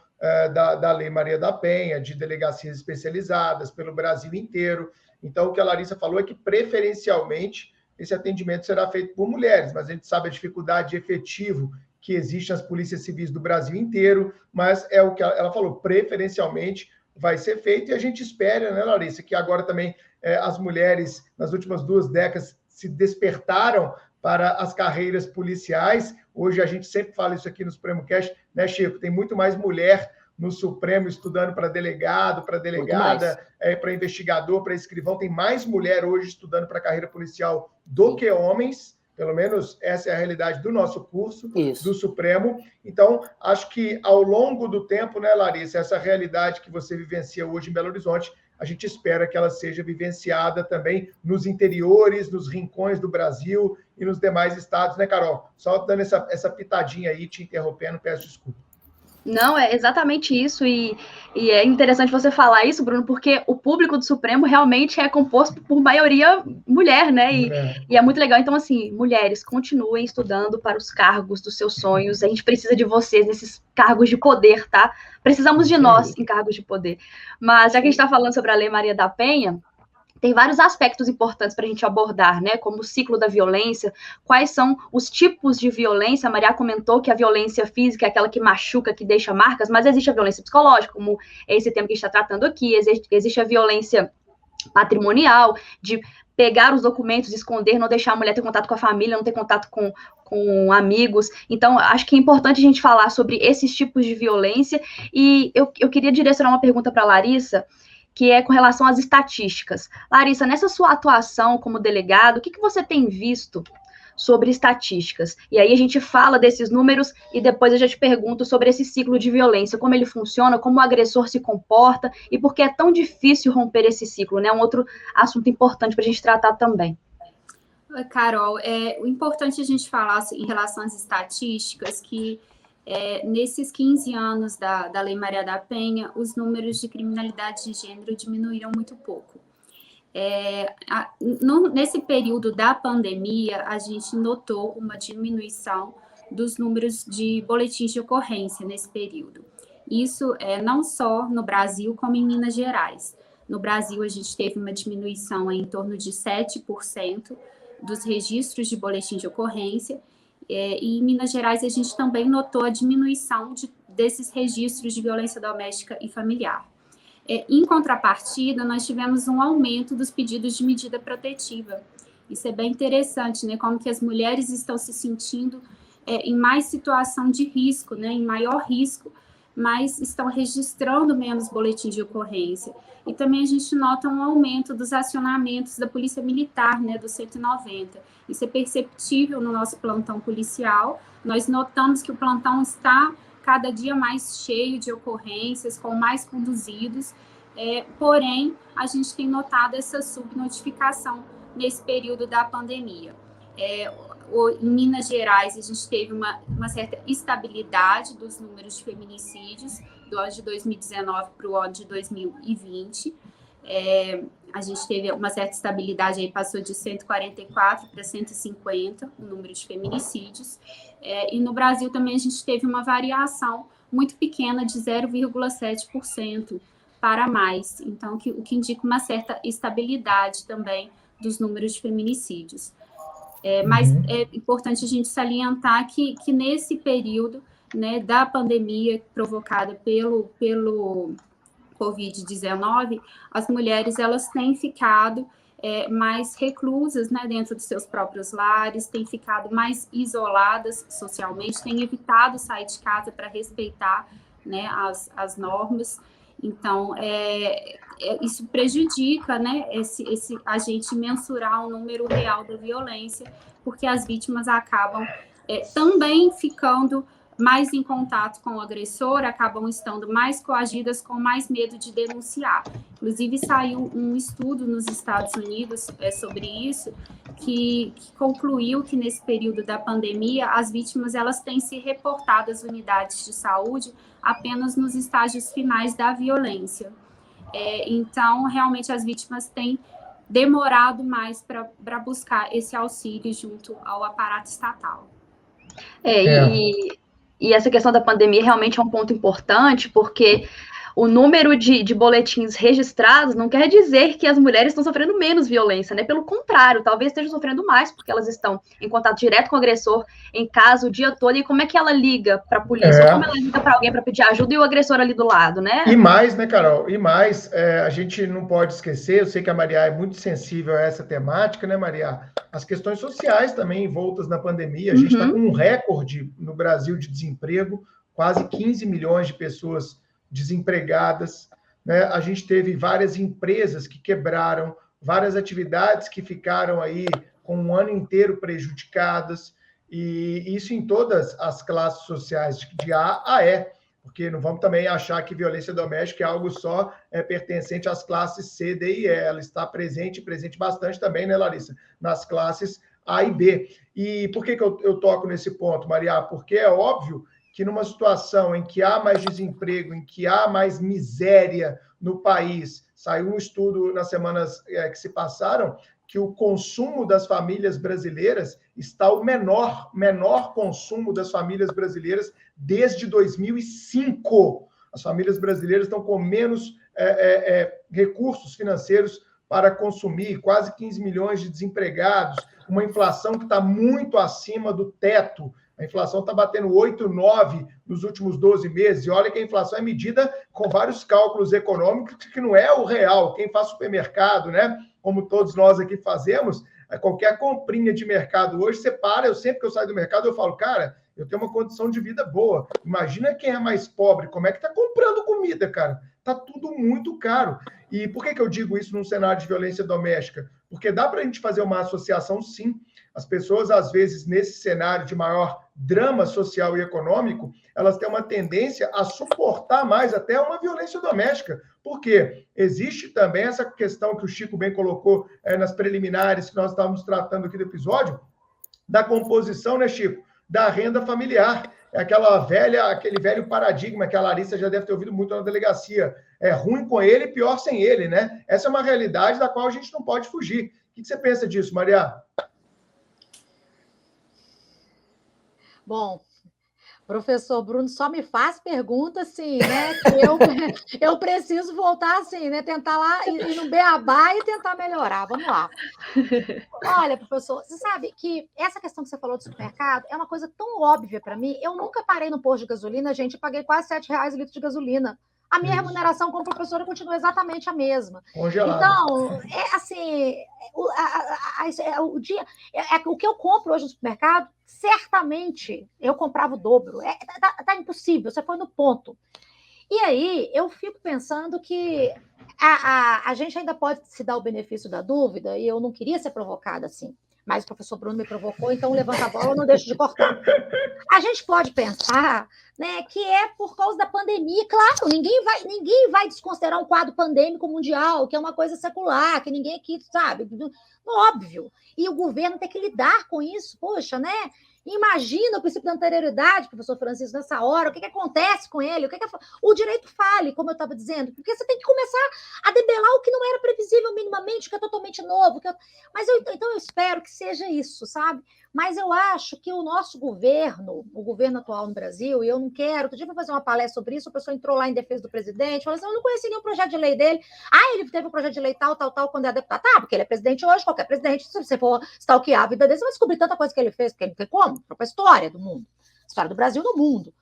da Lei Maria da Penha, de delegacias especializadas pelo Brasil inteiro. Então, o que a Larissa falou é que, preferencialmente, esse atendimento será feito por mulheres, mas a gente sabe a dificuldade efetiva que existe nas polícias civis do Brasil inteiro, mas é o que ela falou, preferencialmente vai ser feito, e a gente espera, né, Larissa, que agora também as mulheres, nas últimas 2 décadas, se despertaram para as carreiras policiais. Hoje a gente sempre fala isso aqui no Supremo Cast, né, Chico? Tem muito mais mulher no Supremo estudando para delegado, para delegada, para investigador, para escrivão. Tem mais mulher hoje estudando para a carreira policial do que homens. Pelo menos essa é a realidade do nosso curso, do Supremo. Então, acho que ao longo do tempo, né, Larissa, essa realidade que você vivencia hoje em Belo Horizonte, a gente espera que ela seja vivenciada também nos interiores, nos rincões do Brasil e nos demais estados, né, Carol? Só dando essa pitadinha aí, te interrompendo, peço desculpa. Não, é exatamente isso, e é interessante você falar isso, Bruno, porque o público do Supremo realmente é composto por maioria mulher, né, e é muito legal. Então, assim, mulheres, continuem estudando para os cargos dos seus sonhos, a gente precisa de vocês nesses cargos de poder, tá? Precisamos de nós em cargos de poder. Mas, já que a gente está falando sobre a Lei Maria da Penha, tem vários aspectos importantes para a gente abordar, né? Como o ciclo da violência, quais são os tipos de violência. A Maria comentou que a violência física é aquela que machuca, que deixa marcas, mas existe a violência psicológica, como é esse tema que a gente está tratando aqui, existe a violência patrimonial, de pegar os documentos, esconder, não deixar a mulher ter contato com a família, não ter contato com amigos. Então, acho que é importante a gente falar sobre esses tipos de violência. E eu queria direcionar uma pergunta para a Larissa, que é com relação às estatísticas. Larissa, nessa sua atuação como delegado, o que você tem visto sobre estatísticas? E aí a gente fala desses números e depois eu já te pergunto sobre esse ciclo de violência, como ele funciona, como o agressor se comporta e por que é tão difícil romper esse ciclo, né? Um outro assunto importante para a gente tratar também. Carol, o importante a gente falar assim, em relação às estatísticas, que nesses 15 anos da Lei Maria da Penha, os números de criminalidade de gênero diminuíram muito pouco. Nesse período da pandemia, a gente notou uma diminuição dos números de boletins de ocorrência nesse período. Isso não só no Brasil, como em Minas Gerais. No Brasil, a gente teve uma diminuição em torno de 7% dos registros de boletim de ocorrência, e em Minas Gerais a gente também notou a diminuição desses registros de violência doméstica e familiar. Em contrapartida, nós tivemos um aumento dos pedidos de medida protetiva. Isso é bem interessante, né? Como que as mulheres estão se sentindo em mais situação de risco, né? Em maior risco mas estão registrando menos boletins de ocorrência. E também a gente nota um aumento dos acionamentos da Polícia Militar, né, do 190. Isso é perceptível no nosso plantão policial. Nós notamos que o plantão está cada dia mais cheio de ocorrências, com mais conduzidos, porém, a gente tem notado essa subnotificação nesse período da pandemia. Em Minas Gerais, a gente teve uma certa estabilidade dos números de feminicídios do ano de 2019 para o ano de 2020. A gente teve uma certa estabilidade, aí passou de 144 para 150 o número de feminicídios. E no Brasil também a gente teve uma variação muito pequena de 0,7% para mais. Então, o que indica uma certa estabilidade também dos números de feminicídios. Mas é importante a gente salientar que nesse período, né, da pandemia provocada pelo Covid-19, as mulheres elas têm ficado mais reclusas, né, dentro dos seus próprios lares, têm ficado mais isoladas socialmente, têm evitado sair de casa para respeitar, né, as normas. Então, isso prejudica, né, a gente mensurar o número real da violência, porque as vítimas acabam também ficando mais em contato com o agressor, acabam estando mais coagidas, com mais medo de denunciar. Inclusive, saiu um estudo nos Estados Unidos sobre isso, que concluiu que nesse período da pandemia, as vítimas elas têm se reportado às unidades de saúde apenas nos estágios finais da violência. Então, realmente, as vítimas têm demorado mais buscar esse auxílio junto ao aparato estatal. E essa questão da pandemia realmente é um ponto importante, porque o número de boletins registrados não quer dizer que as mulheres estão sofrendo menos violência, né? Pelo contrário, talvez estejam sofrendo mais, porque elas estão em contato direto com o agressor em casa o dia todo. E como é que ela liga para a polícia? Ou como ela liga para alguém para pedir ajuda e o agressor ali do lado, né? E mais, né, Carol? E mais, a gente não pode esquecer, eu sei que a Maria é muito sensível a essa temática, né, Maria? As questões sociais também envoltas na pandemia. A gente está com um recorde no Brasil de desemprego, quase 15 milhões de pessoas desempregadas, né? A gente teve várias empresas que quebraram, várias atividades que ficaram aí com um ano inteiro prejudicadas, e isso em todas as classes sociais, de A a E, porque não vamos também achar que violência doméstica é algo só pertencente às classes C, D e E, ela está presente bastante também, né, Larissa, nas classes A e B. E por que eu toco nesse ponto, Maria? Porque é óbvio que numa situação em que há mais desemprego, em que há mais miséria no país, saiu um estudo nas semanas que se passaram, que o consumo das famílias brasileiras está o menor consumo das famílias brasileiras desde 2005. As famílias brasileiras estão com menos recursos financeiros para consumir, quase 15 milhões de desempregados, uma inflação que está muito acima do teto. A inflação está batendo 8,9% nos últimos 12 meses. E olha que a inflação é medida com vários cálculos econômicos, que não é o real. Quem faz supermercado, né? Como todos nós aqui fazemos, qualquer comprinha de mercado hoje, você para, sempre que eu saio do mercado, eu falo, cara, eu tenho uma condição de vida boa. Imagina quem é mais pobre, como é que está comprando comida, cara? Está tudo muito caro. E por que eu digo isso num cenário de violência doméstica? Porque dá para a gente fazer uma associação, sim. As pessoas, às vezes, nesse cenário de maior drama social e econômico, elas têm uma tendência a suportar mais até uma violência doméstica. Porque existe também essa questão que o Chico bem colocou nas preliminares que nós estávamos tratando aqui do episódio, da composição, né, Chico? Da renda familiar. É aquele velho paradigma que a Larissa já deve ter ouvido muito na delegacia. É ruim com ele e pior sem ele, né? Essa é uma realidade da qual a gente não pode fugir. O que você pensa disso, Maria? Bom, professor Bruno só me faz pergunta assim, né? Que eu preciso voltar assim, né? Tentar lá ir no beabá e tentar melhorar. Vamos lá. Olha, professor, você sabe que essa questão que você falou do supermercado é uma coisa tão óbvia para mim. Eu nunca parei no posto de gasolina, gente, eu paguei quase R$7 o litro de gasolina a minha remuneração como professora continua exatamente a mesma. Congelado. Então, é assim, o que eu compro hoje no supermercado, certamente eu comprava o dobro. Tá impossível, você foi no ponto. E aí, eu fico pensando que a gente ainda pode se dar o benefício da dúvida, e eu não queria ser provocada assim, mas o professor Bruno me provocou, então levanta a bola, eu não deixo de cortar. A gente pode pensar, né, que é por causa da pandemia. Claro, ninguém vai desconsiderar um quadro pandêmico mundial, que é uma coisa secular, que ninguém aqui sabe, óbvio. E o governo tem que lidar com isso, poxa, né? Imagina o princípio da anterioridade, professor Francisco, nessa hora, o que acontece com ele, o direito fale, como eu estava dizendo, porque você tem que começar a debelar o que não era previsível minimamente, o que é totalmente novo. Então eu espero que seja isso, sabe? Mas eu acho que o nosso governo, o governo atual no Brasil, e eu não quero, outro dia eu vou fazer uma palestra sobre isso, a pessoa entrou lá em defesa do presidente, falou assim, eu não conheci nenhum projeto de lei dele, ele teve um projeto de lei tal, quando é deputado, porque ele é presidente hoje, qualquer presidente, se você for stalkear a vida dele, você vai descobrir tanta coisa que ele fez, porque ele não tem como, para a história do mundo, história do Brasil no mundo.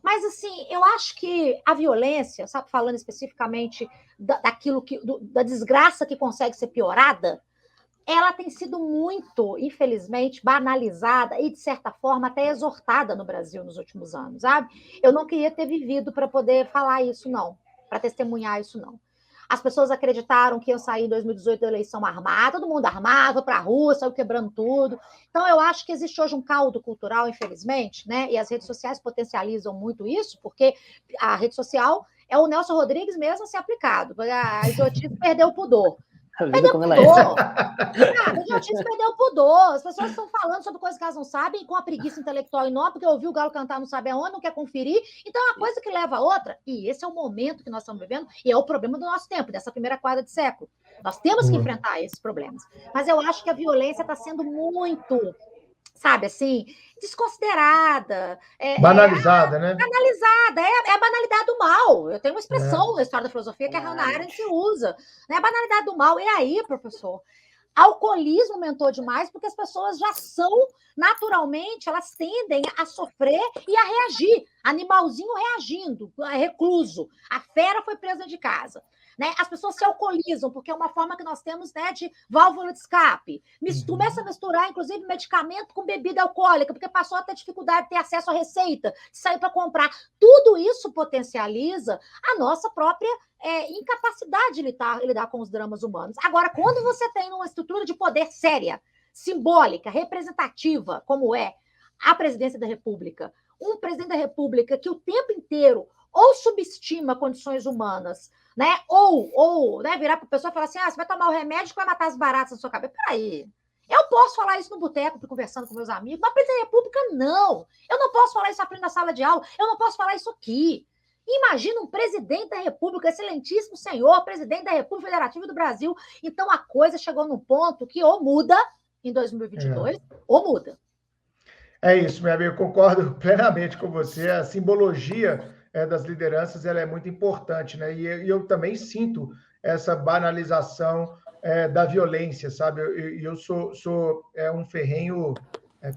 Mas, assim, eu acho que a violência, sabe, falando especificamente da desgraça que consegue ser piorada, ela tem sido muito, infelizmente, banalizada e, de certa forma, até exortada no Brasil nos últimos anos, sabe? Eu não queria ter vivido para poder falar isso, não, para testemunhar isso, não. As pessoas acreditaram que eu saí em 2018 da eleição armada, todo mundo armado, para a rua, saiu quebrando tudo. Então, eu acho que existe hoje um caldo cultural, infelizmente, né? E as redes sociais potencializam muito isso, porque a rede social é o Nelson Rodrigues mesmo se aplicado. A idiotice perdeu o pudor. Perdeu o pudor. O idiotice perdeu o pudor. As pessoas estão falando sobre coisas que elas não sabem, com a preguiça intelectual enorme, porque ouviu o galo cantar não sabe aonde, não quer conferir. Então, é uma coisa que leva a outra. E esse é o momento que nós estamos vivendo, e é o problema do nosso tempo, dessa primeira quadra de século. Nós temos que enfrentar esses problemas. Mas eu acho que a violência está sendo muito, sabe, assim, desconsiderada. Banalizada, né? Banalizada, é a banalidade do mal. Eu tenho uma expressão na história da filosofia que a Hannah Arendt usa. É a banalidade do mal. E aí, professor, alcoolismo aumentou demais porque as pessoas já são, naturalmente, elas tendem a sofrer e a reagir. Animalzinho reagindo, recluso. A fera foi presa de casa. Né? As pessoas se alcoolizam, porque é uma forma que nós temos, né, de válvula de escape. Começa a misturar, inclusive, medicamento com bebida alcoólica, porque passou a ter dificuldade de ter acesso à receita, de sair para comprar. Tudo isso potencializa a nossa própria incapacidade de lidar com os dramas humanos. Agora, quando você tem uma estrutura de poder séria, simbólica, representativa, como é a presidência da República, um presidente da República que o tempo inteiro ou subestima condições humanas, né? Ou né, virar para a pessoa e falar assim, você vai tomar o remédio que vai matar as baratas na sua cabeça. Peraí, eu posso falar isso no boteco, conversando com meus amigos, mas presidente da República, não. Eu não posso falar isso na sala de aula, eu não posso falar isso aqui. Imagina um presidente da República, excelentíssimo senhor, presidente da República Federativa do Brasil. Então, a coisa chegou num ponto que ou muda em 2022, ou muda. É isso, meu amigo, eu concordo plenamente com você. A simbologia das lideranças ela é muito importante, né? E eu também sinto essa banalização da violência, sabe? Eu sou um ferrenho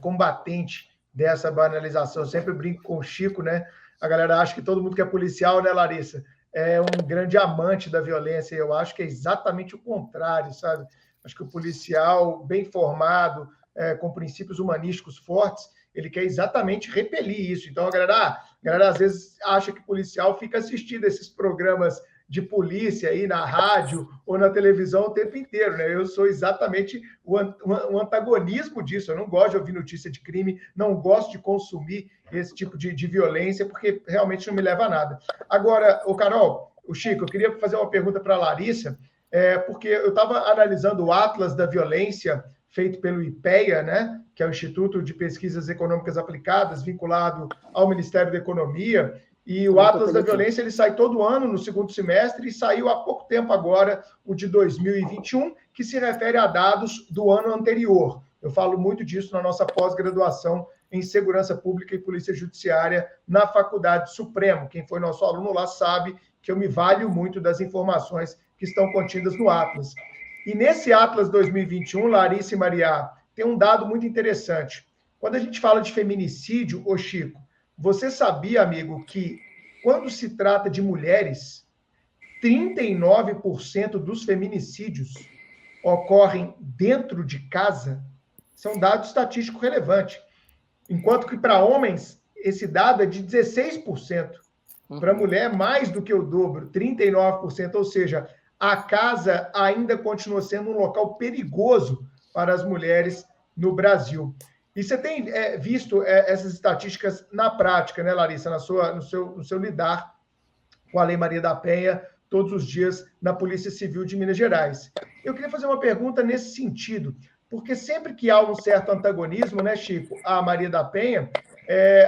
combatente dessa banalização. Eu sempre brinco com o Chico, né? A galera acha que todo mundo que é policial, né, Larissa? É um grande amante da violência. Eu acho que é exatamente o contrário, sabe? Acho que o policial bem formado, com princípios humanísticos fortes, ele quer exatamente repelir isso. Então, a galera às vezes acha que o policial fica assistindo esses programas de polícia aí na rádio ou na televisão o tempo inteiro, né? Eu sou exatamente o antagonismo disso. Eu não gosto de ouvir notícia de crime, não gosto de consumir esse tipo de violência, porque realmente não me leva a nada. Agora, Carol, o Chico, eu queria fazer uma pergunta para a Larissa, porque eu estava analisando o Atlas da Violência, feito pelo IPEA, né, que é o Instituto de Pesquisas Econômicas Aplicadas, vinculado ao Ministério da Economia, e o Atlas da Violência ele sai todo ano, no segundo semestre, e saiu há pouco tempo agora, o de 2021, que se refere a dados do ano anterior. Eu falo muito disso na nossa pós-graduação em Segurança Pública e Polícia Judiciária na Faculdade Supremo. Quem foi nosso aluno lá sabe que eu me valho muito das informações que estão contidas no Atlas. E nesse Atlas 2021, Larissa e Maria, tem um dado muito interessante. Quando a gente fala de feminicídio, Chico, você sabia, amigo, que quando se trata de mulheres, 39% dos feminicídios ocorrem dentro de casa. Isso é um dado estatístico relevante. Enquanto que para homens, esse dado é de 16%. Para mulher, mais do que o dobro, 39%. Ou seja, a casa ainda continua sendo um local perigoso para as mulheres no Brasil. E você tem visto essas estatísticas na prática, né, Larissa, no seu lidar com a Lei Maria da Penha, todos os dias na Polícia Civil de Minas Gerais. Eu queria fazer uma pergunta nesse sentido, porque sempre que há um certo antagonismo, né, Chico, a Maria da Penha,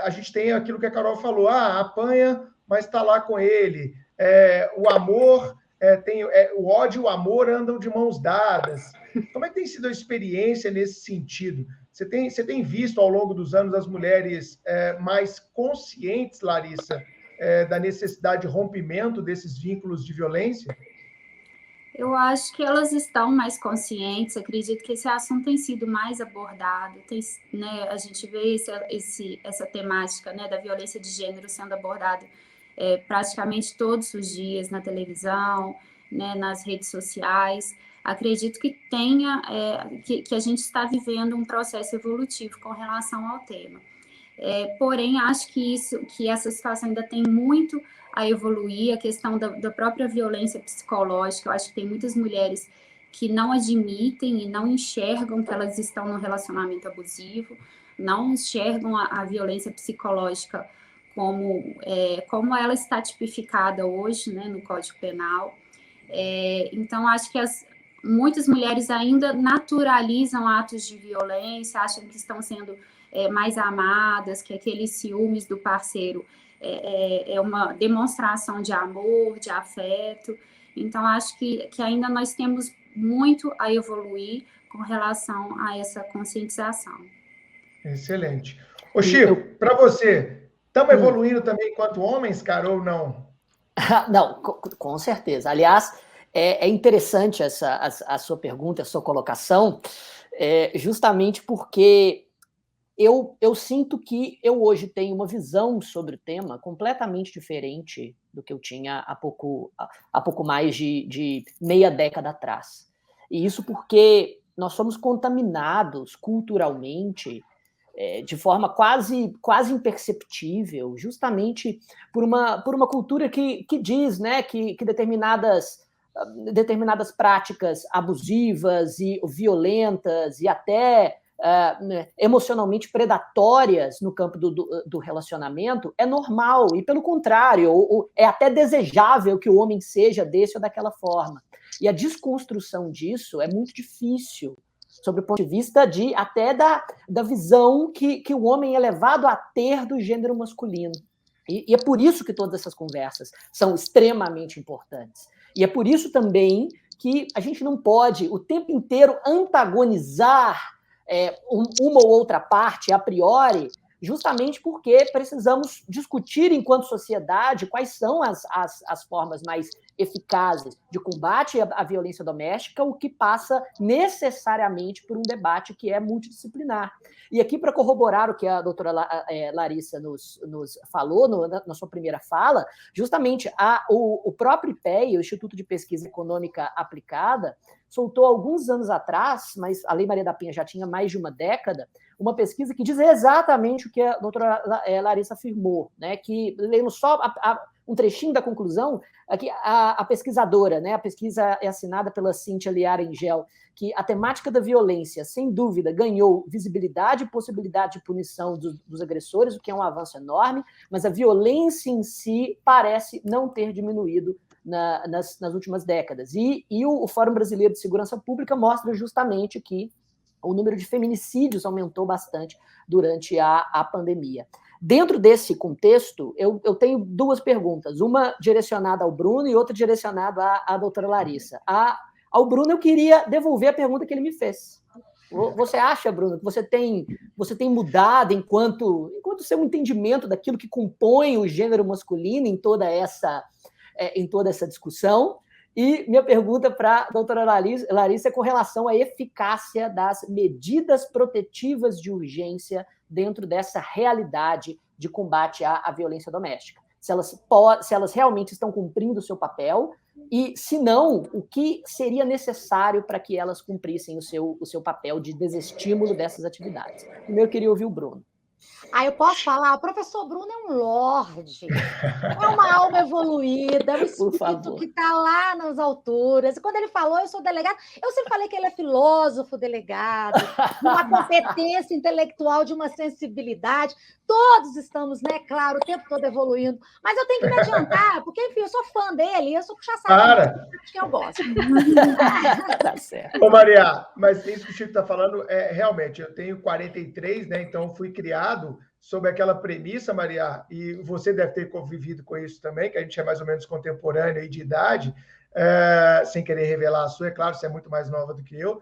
a gente tem aquilo que a Carol falou, apanha, mas está lá com ele. O amor, o ódio e o amor andam de mãos dadas. Como é que tem sido a experiência nesse sentido? Você tem visto ao longo dos anos as mulheres mais conscientes, Larissa, da necessidade de rompimento desses vínculos de violência? Eu acho que elas estão mais conscientes, acredito que esse assunto tem sido mais abordado, né, a gente vê essa temática, né, da violência de gênero sendo abordada praticamente todos os dias na televisão, né, nas redes sociais. Acredito que que a gente está vivendo um processo evolutivo com relação ao tema. Porém, acho que essa situação ainda tem muito a evoluir, a questão da própria violência psicológica. Eu acho que tem muitas mulheres que não admitem e não enxergam que elas estão num relacionamento abusivo, não enxergam a violência psicológica como ela está tipificada hoje, né, no Código Penal. Então, acho que muitas mulheres ainda naturalizam atos de violência, acham que estão sendo mais amadas, que aqueles ciúmes do parceiro é uma demonstração de amor, de afeto. Então, acho que ainda nós temos muito a evoluir com relação a essa conscientização. Excelente. Ô, Chico, para você, estamos evoluindo também enquanto homens, cara, ou não? Não, com certeza. Aliás, é interessante a sua pergunta, a sua colocação, justamente porque eu sinto que eu hoje tenho uma visão sobre o tema completamente diferente do que eu tinha há pouco mais de meia década atrás. E isso porque nós somos contaminados culturalmente de forma quase imperceptível, justamente por uma cultura que diz, né, que determinadas práticas abusivas e violentas e até emocionalmente predatórias no campo do relacionamento é normal, e pelo contrário, é até desejável que o homem seja desse ou daquela forma. E a desconstrução disso é muito difícil, sob o ponto de vista até da visão que o homem é levado a ter do gênero masculino. E é por isso que todas essas conversas são extremamente importantes. E é por isso também que a gente não pode o tempo inteiro antagonizar uma ou outra parte a priori, justamente porque precisamos discutir enquanto sociedade quais são as formas mais eficazes de combate à violência doméstica, o que passa necessariamente por um debate que é multidisciplinar. E aqui, para corroborar o que a doutora Larissa nos falou na sua primeira fala, justamente o próprio IPEA, o Instituto de Pesquisa Econômica Aplicada, soltou alguns anos atrás, mas a Lei Maria da Penha já tinha mais de uma década, uma pesquisa que diz exatamente o que a doutora Larissa afirmou, né? Que, lendo só um trechinho da conclusão, aqui a pesquisadora, né? A pesquisa é assinada pela Cíntia Liara Engel, que a temática da violência, sem dúvida, ganhou visibilidade e possibilidade de punição dos agressores, o que é um avanço enorme, mas a violência em si parece não ter diminuído nas últimas décadas. E o Fórum Brasileiro de Segurança Pública mostra justamente que o número de feminicídios aumentou bastante durante a pandemia. Dentro desse contexto, eu tenho duas perguntas, uma direcionada ao Bruno e outra direcionada à doutora Larissa. Ao Bruno, eu queria devolver a pergunta que ele me fez. Você acha, Bruno, que você tem mudado enquanto seu entendimento daquilo que compõe o gênero masculino em toda essa discussão? E minha pergunta para a doutora Larissa é com relação à eficácia das medidas protetivas de urgência dentro dessa realidade de combate à violência doméstica. se elas realmente estão cumprindo o seu papel, e, se não, o que seria necessário para que elas cumprissem o seu papel de desestímulo dessas atividades. Primeiro, eu queria ouvir o Bruno. Eu posso falar? O professor Bruno é um lorde, é uma alma evoluída, é um espírito que está lá nas alturas. E quando ele falou, eu sou delegado, eu sempre falei que ele é filósofo delegado, de uma competência intelectual, de uma sensibilidade. Todos estamos, né, claro, o tempo todo evoluindo. Mas eu tenho que me adiantar, porque, enfim, eu sou fã dele, eu sou puxa-saco, acho que eu gosto. Tá certo. Ô, Maria, mas isso que o Chico está falando, realmente, eu tenho 43, né? Então fui criado sob aquela premissa, Maria, e você deve ter convivido com isso também, que a gente é mais ou menos contemporâneo aí de idade, sem querer revelar a sua, é claro, você é muito mais nova do que eu,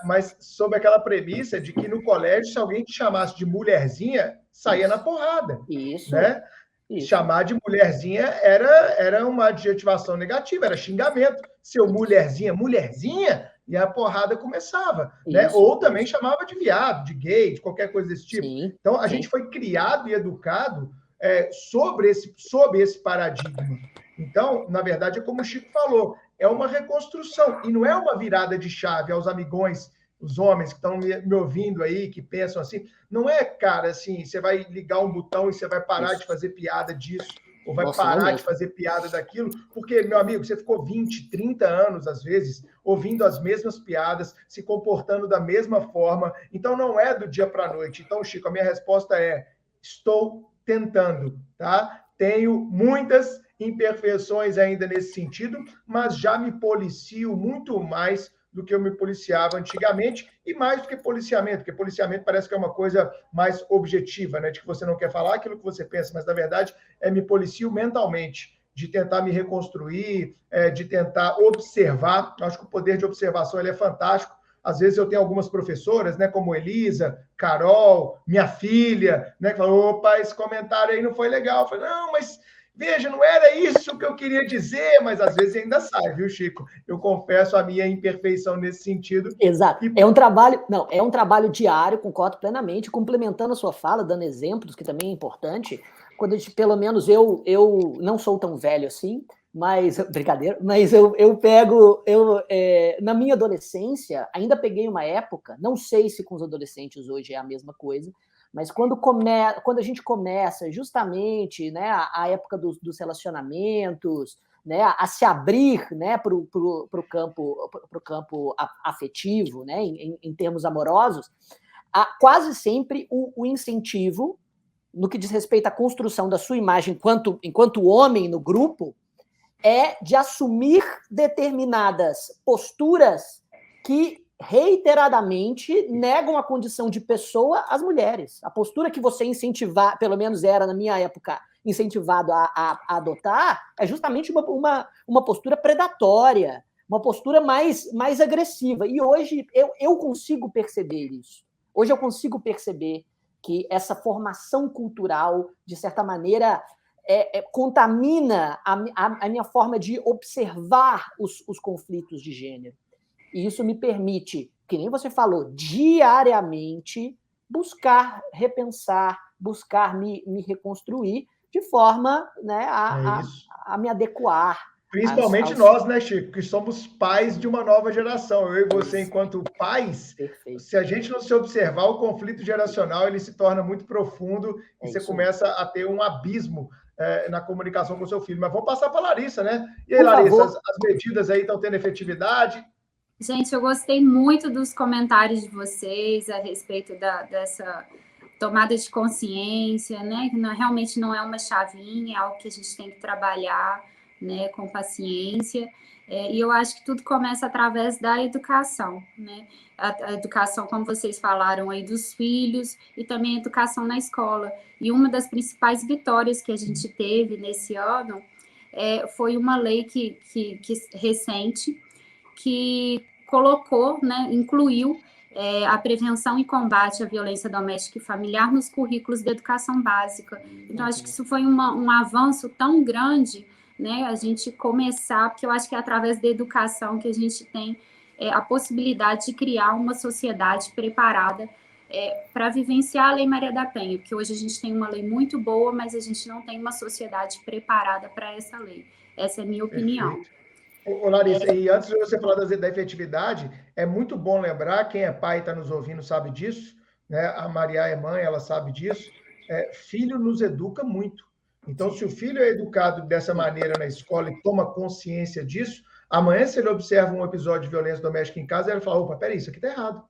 mas sob aquela premissa de que no colégio, se alguém te chamasse de mulherzinha, saía na porrada. Isso. Né? Isso. Chamar de mulherzinha era uma adjetivação negativa, era xingamento. Seu mulherzinha, e a porrada começava. Né? Ou também chamava de viado, de gay, de qualquer coisa desse tipo. Sim, então, a gente foi criado e educado sob esse paradigma. Então, na verdade, é como o Chico falou, é uma reconstrução, e não é uma virada de chave aos amigões, os homens que estão me ouvindo aí, que pensam assim, não é, cara, assim, você vai ligar um botão e você vai parar de fazer piada disso, ou vai parar de fazer piada daquilo, porque, meu amigo, você ficou 20, 30 anos, às vezes, ouvindo as mesmas piadas, se comportando da mesma forma, então não é do dia para a noite. Então, Chico, a minha resposta é, estou tentando, tá? Tenho muitas imperfeições ainda nesse sentido, mas já me policio muito mais do que eu me policiava antigamente, e mais do que policiamento, porque policiamento parece que é uma coisa mais objetiva, né? De que você não quer falar aquilo que você pensa, mas, na verdade, me policio mentalmente, de tentar me reconstruir, de tentar observar. Eu acho que o poder de observação ele é fantástico. Às vezes eu tenho algumas professoras, né, como Elisa, Carol, minha filha, né, que falam, opa, esse comentário aí não foi legal. Eu falei, não, mas... Veja, não era isso que eu queria dizer, mas às vezes ainda sai, viu, Chico? Eu confesso a minha imperfeição nesse sentido. Exato. É um trabalho diário, concordo plenamente, complementando a sua fala, dando exemplos, que também é importante. Quando a gente, pelo menos eu não sou tão velho assim, mas, brincadeira, mas na minha adolescência, ainda peguei uma época, não sei se com os adolescentes hoje é a mesma coisa, mas quando a gente começa justamente, né, a época dos relacionamentos, né, a se abrir, né, para o campo afetivo, né, em termos amorosos, quase sempre o incentivo, no que diz respeito à construção da sua imagem enquanto homem no grupo, é de assumir determinadas posturas que reiteradamente negam a condição de pessoa às mulheres. A postura que você incentivar, pelo menos era na minha época, incentivado a adotar, é justamente uma postura predatória, uma postura mais agressiva. E hoje eu consigo perceber isso. Hoje eu consigo perceber que essa formação cultural, de certa maneira, contamina a minha forma de observar os conflitos de gênero. E isso me permite, que nem você falou, diariamente buscar repensar, buscar me reconstruir de forma, né, a me adequar. Principalmente nós, né, Chico, que somos pais de uma nova geração. Eu e você, enquanto pais, perfeito. Se a gente não se observar, o conflito geracional ele se torna muito profundo e você começa a ter um abismo na comunicação com o seu filho. Mas vamos passar para a Larissa, né? E aí, Larissa, as medidas aí estão tendo efetividade? Gente, eu gostei muito dos comentários de vocês a respeito dessa tomada de consciência, né? Que realmente não é uma chavinha, é algo que a gente tem que trabalhar, né, com paciência. E eu acho que tudo começa através da educação, né? A educação, como vocês falaram aí, dos filhos e também a educação na escola. E uma das principais vitórias que a gente teve nesse ano foi uma lei que recente, que colocou, né, incluiu a prevenção e combate à violência doméstica e familiar nos currículos de educação básica. Então, acho que isso foi um avanço tão grande, né, a gente começar, porque eu acho que é através da educação que a gente tem a possibilidade de criar uma sociedade preparada para vivenciar a Lei Maria da Penha, porque hoje a gente tem uma lei muito boa, mas a gente não tem uma sociedade preparada para essa lei. Essa é a minha opinião. Perfeito. Ô, Larissa, e antes de você falar da efetividade, é muito bom lembrar, quem é pai e está nos ouvindo sabe disso, né? A Maria é mãe, ela sabe disso, filho nos educa muito. Então, se o filho é educado dessa maneira na escola e toma consciência disso, amanhã, se ele observa um episódio de violência doméstica em casa, ele fala, opa, peraí, isso aqui está errado.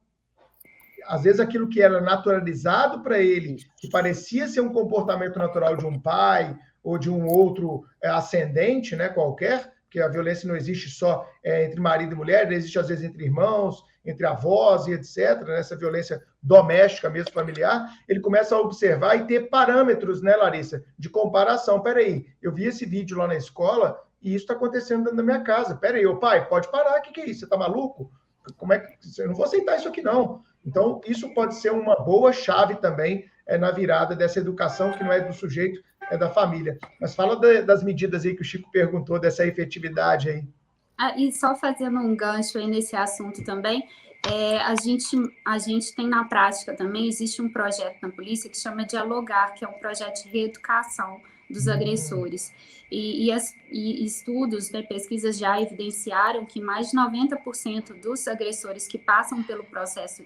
Às vezes, aquilo que era naturalizado para ele, que parecia ser um comportamento natural de um pai ou de um outro ascendente, né, qualquer, porque a violência não existe só entre marido e mulher, existe às vezes entre irmãos, entre avós e etc., né? Essa violência doméstica mesmo, familiar, ele começa a observar e ter parâmetros, né, Larissa, de comparação. Peraí, eu vi esse vídeo lá na escola e isso está acontecendo dentro da minha casa. Peraí, ô pai, pode parar, o que é isso? Você está maluco? Como é que... Eu não vou aceitar isso aqui, não. Então, isso pode ser uma boa chave também na virada dessa educação, que não é do sujeito, é da família. Mas fala das medidas aí que o Chico perguntou, dessa efetividade aí. E só fazendo um gancho aí nesse assunto também, a gente tem na prática também, existe um projeto na polícia que chama Dialogar, que é um projeto de reeducação dos agressores. E estudos, né, pesquisas já evidenciaram que mais de 90% dos agressores que passam pelo processo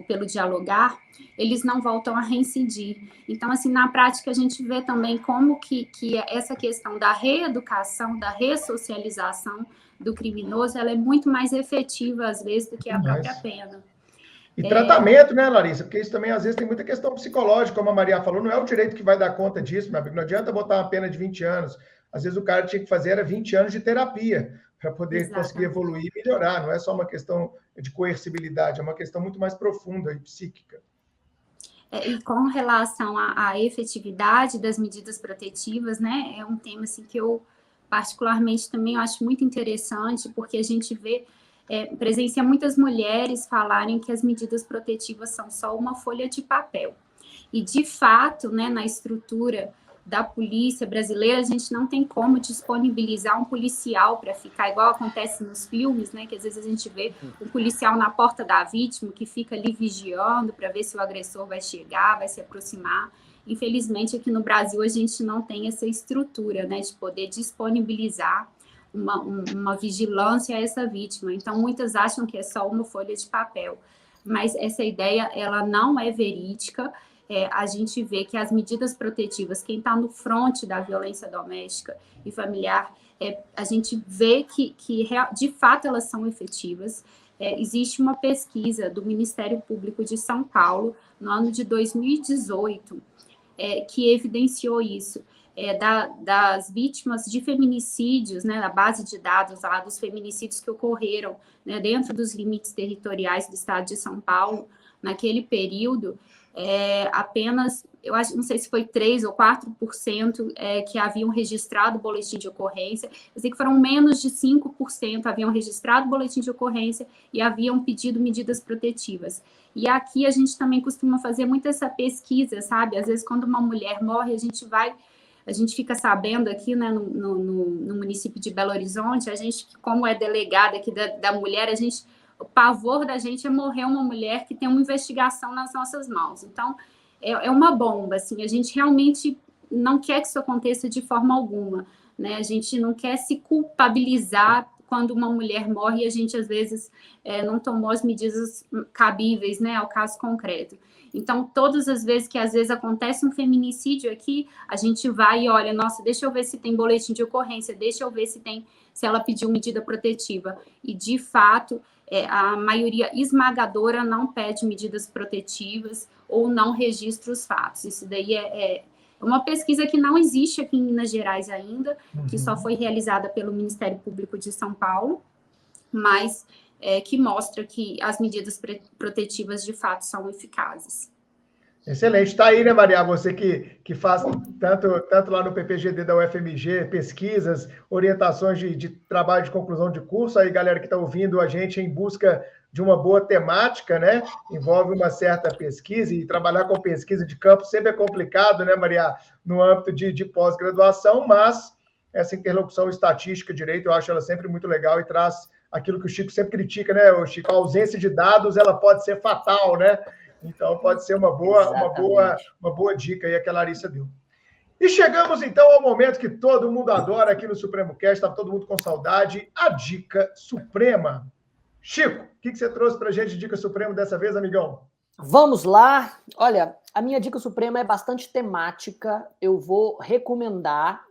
pelo dialogar, eles não voltam a reincidir. Então, assim, na prática, a gente vê também como que essa questão da reeducação, da ressocialização do criminoso, ela é muito mais efetiva, às vezes, do que a própria pena. E tratamento, né, Larissa? Porque isso também, às vezes, tem muita questão psicológica, como a Maria falou, não é o direito que vai dar conta disso, meu amigo. Não adianta botar uma pena de 20 anos. Às vezes, o cara tinha que fazer 20 anos de terapia para poder conseguir evoluir e melhorar. Não é só uma questão de coercibilidade, é uma questão muito mais profunda e psíquica. E com relação à efetividade das medidas protetivas, né, é um tema assim, que eu, particularmente, também acho muito interessante, porque a gente vê, presencia muitas mulheres falarem que as medidas protetivas são só uma folha de papel. E, de fato, né, na estrutura da polícia brasileira, a gente não tem como disponibilizar um policial para ficar, igual acontece nos filmes, né, que às vezes a gente vê um policial na porta da vítima, que fica ali vigiando para ver se o agressor vai chegar, vai se aproximar. Infelizmente, aqui no Brasil, a gente não tem essa estrutura, né, de poder disponibilizar uma vigilância a essa vítima. Então, muitas acham que é só uma folha de papel, mas essa ideia, ela não é verídica. A gente vê que as medidas protetivas, quem está no fronte da violência doméstica e familiar, a gente vê que de fato elas são efetivas. Existe uma pesquisa do Ministério Público de São Paulo, no ano de 2018, que evidenciou isso, das vítimas de feminicídios, né, na base de dados lá dos feminicídios que ocorreram, né, dentro dos limites territoriais do estado de São Paulo, naquele período, apenas, eu acho, não sei se foi 3% ou 4% que haviam registrado boletim de ocorrência, eu sei que foram menos de 5% haviam registrado boletim de ocorrência e haviam pedido medidas protetivas. E aqui a gente também costuma fazer muito essa pesquisa, sabe? Às vezes, quando uma mulher morre, a gente fica sabendo aqui, né, no município de Belo Horizonte, a gente, como é delegada aqui da mulher, o pavor da gente é morrer uma mulher que tem uma investigação nas nossas mãos. Então, é uma bomba, assim, a gente realmente não quer que isso aconteça de forma alguma, né? A gente não quer se culpabilizar quando uma mulher morre e a gente, às vezes, não tomou as medidas cabíveis, né, ao caso concreto. Então, todas as vezes que, às vezes, acontece um feminicídio aqui, a gente vai e olha, nossa, deixa eu ver se tem boletim de ocorrência, deixa eu ver se ela pediu medida protetiva. E, de fato, a maioria esmagadora não pede medidas protetivas ou não registra os fatos. Isso daí é uma pesquisa que não existe aqui em Minas Gerais ainda, que só foi realizada pelo Ministério Público de São Paulo, mas que mostra que as medidas protetivas, de fato, são eficazes. Excelente. Está aí, né, Maria? Você que faz tanto lá no PPGD da UFMG, pesquisas, orientações de trabalho de conclusão de curso. Aí, galera que está ouvindo a gente em busca de uma boa temática, né? Envolve uma certa pesquisa, e trabalhar com pesquisa de campo sempre é complicado, né, Maria? No âmbito de pós-graduação, mas essa interlocução estatística-direito, eu acho ela sempre muito legal e traz aquilo que o Chico sempre critica, né, o Chico? A ausência de dados, ela pode ser fatal, né? Então, pode ser uma boa dica aí que a Larissa deu. E chegamos, então, ao momento que todo mundo adora aqui no Supremo Cast, está todo mundo com saudade, a Dica Suprema. Chico, o que você trouxe para a gente de Dica Suprema dessa vez, amigão? Vamos lá. Olha, a minha Dica Suprema é bastante temática. Eu vou recomendar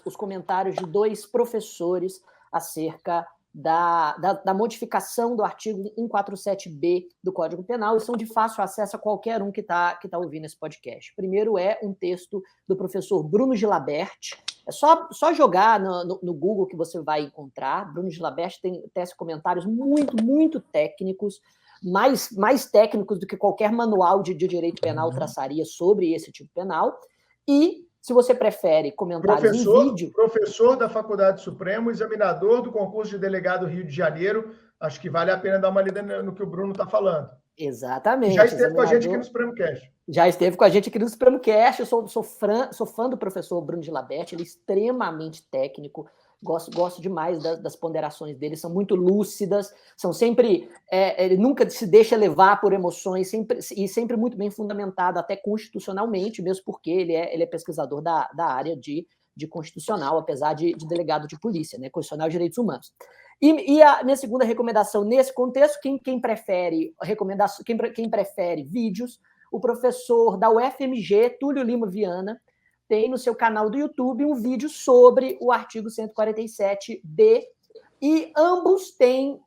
os comentários de 2 professores acerca da modificação do artigo 147B do Código Penal, e são de fácil acesso a qualquer um que tá ouvindo esse podcast. Primeiro é um texto do professor Bruno Gilabert. É só jogar no Google que você vai encontrar. Bruno Gilabert tece comentários muito, muito técnicos, mais técnicos do que qualquer manual de direito penal traçaria sobre esse tipo penal. E, se você prefere comentários em vídeo... Professor da Faculdade Suprema, examinador do concurso de delegado Rio de Janeiro. Acho que vale a pena dar uma lida no que o Bruno está falando. Exatamente. Já esteve com a gente aqui no Supremo Cast. Já esteve com a gente aqui no Supremo Cast. Eu sou fã do professor Bruno Gilabert. Ele é extremamente técnico. Gosto demais das ponderações dele, são muito lúcidas, são sempre... ele nunca se deixa levar por emoções, sempre muito bem fundamentado, até constitucionalmente, mesmo porque ele é pesquisador da área de constitucional, apesar de delegado de polícia, né, constitucional e direitos humanos. E a minha segunda recomendação, nesse contexto, quem prefere vídeos, o professor da UFMG, Túlio Lima Viana, tem no seu canal do YouTube um vídeo sobre o artigo 147B, e ambos têm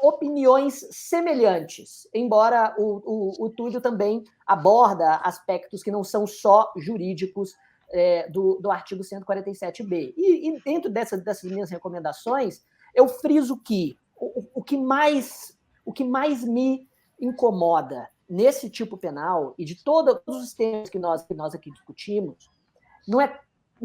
opiniões semelhantes, embora o Túlio também aborda aspectos que não são só jurídicos do artigo 147B. E dentro dessas minhas recomendações, eu friso que o que mais me incomoda nesse tipo penal, e de todos os temas que nós aqui discutimos, não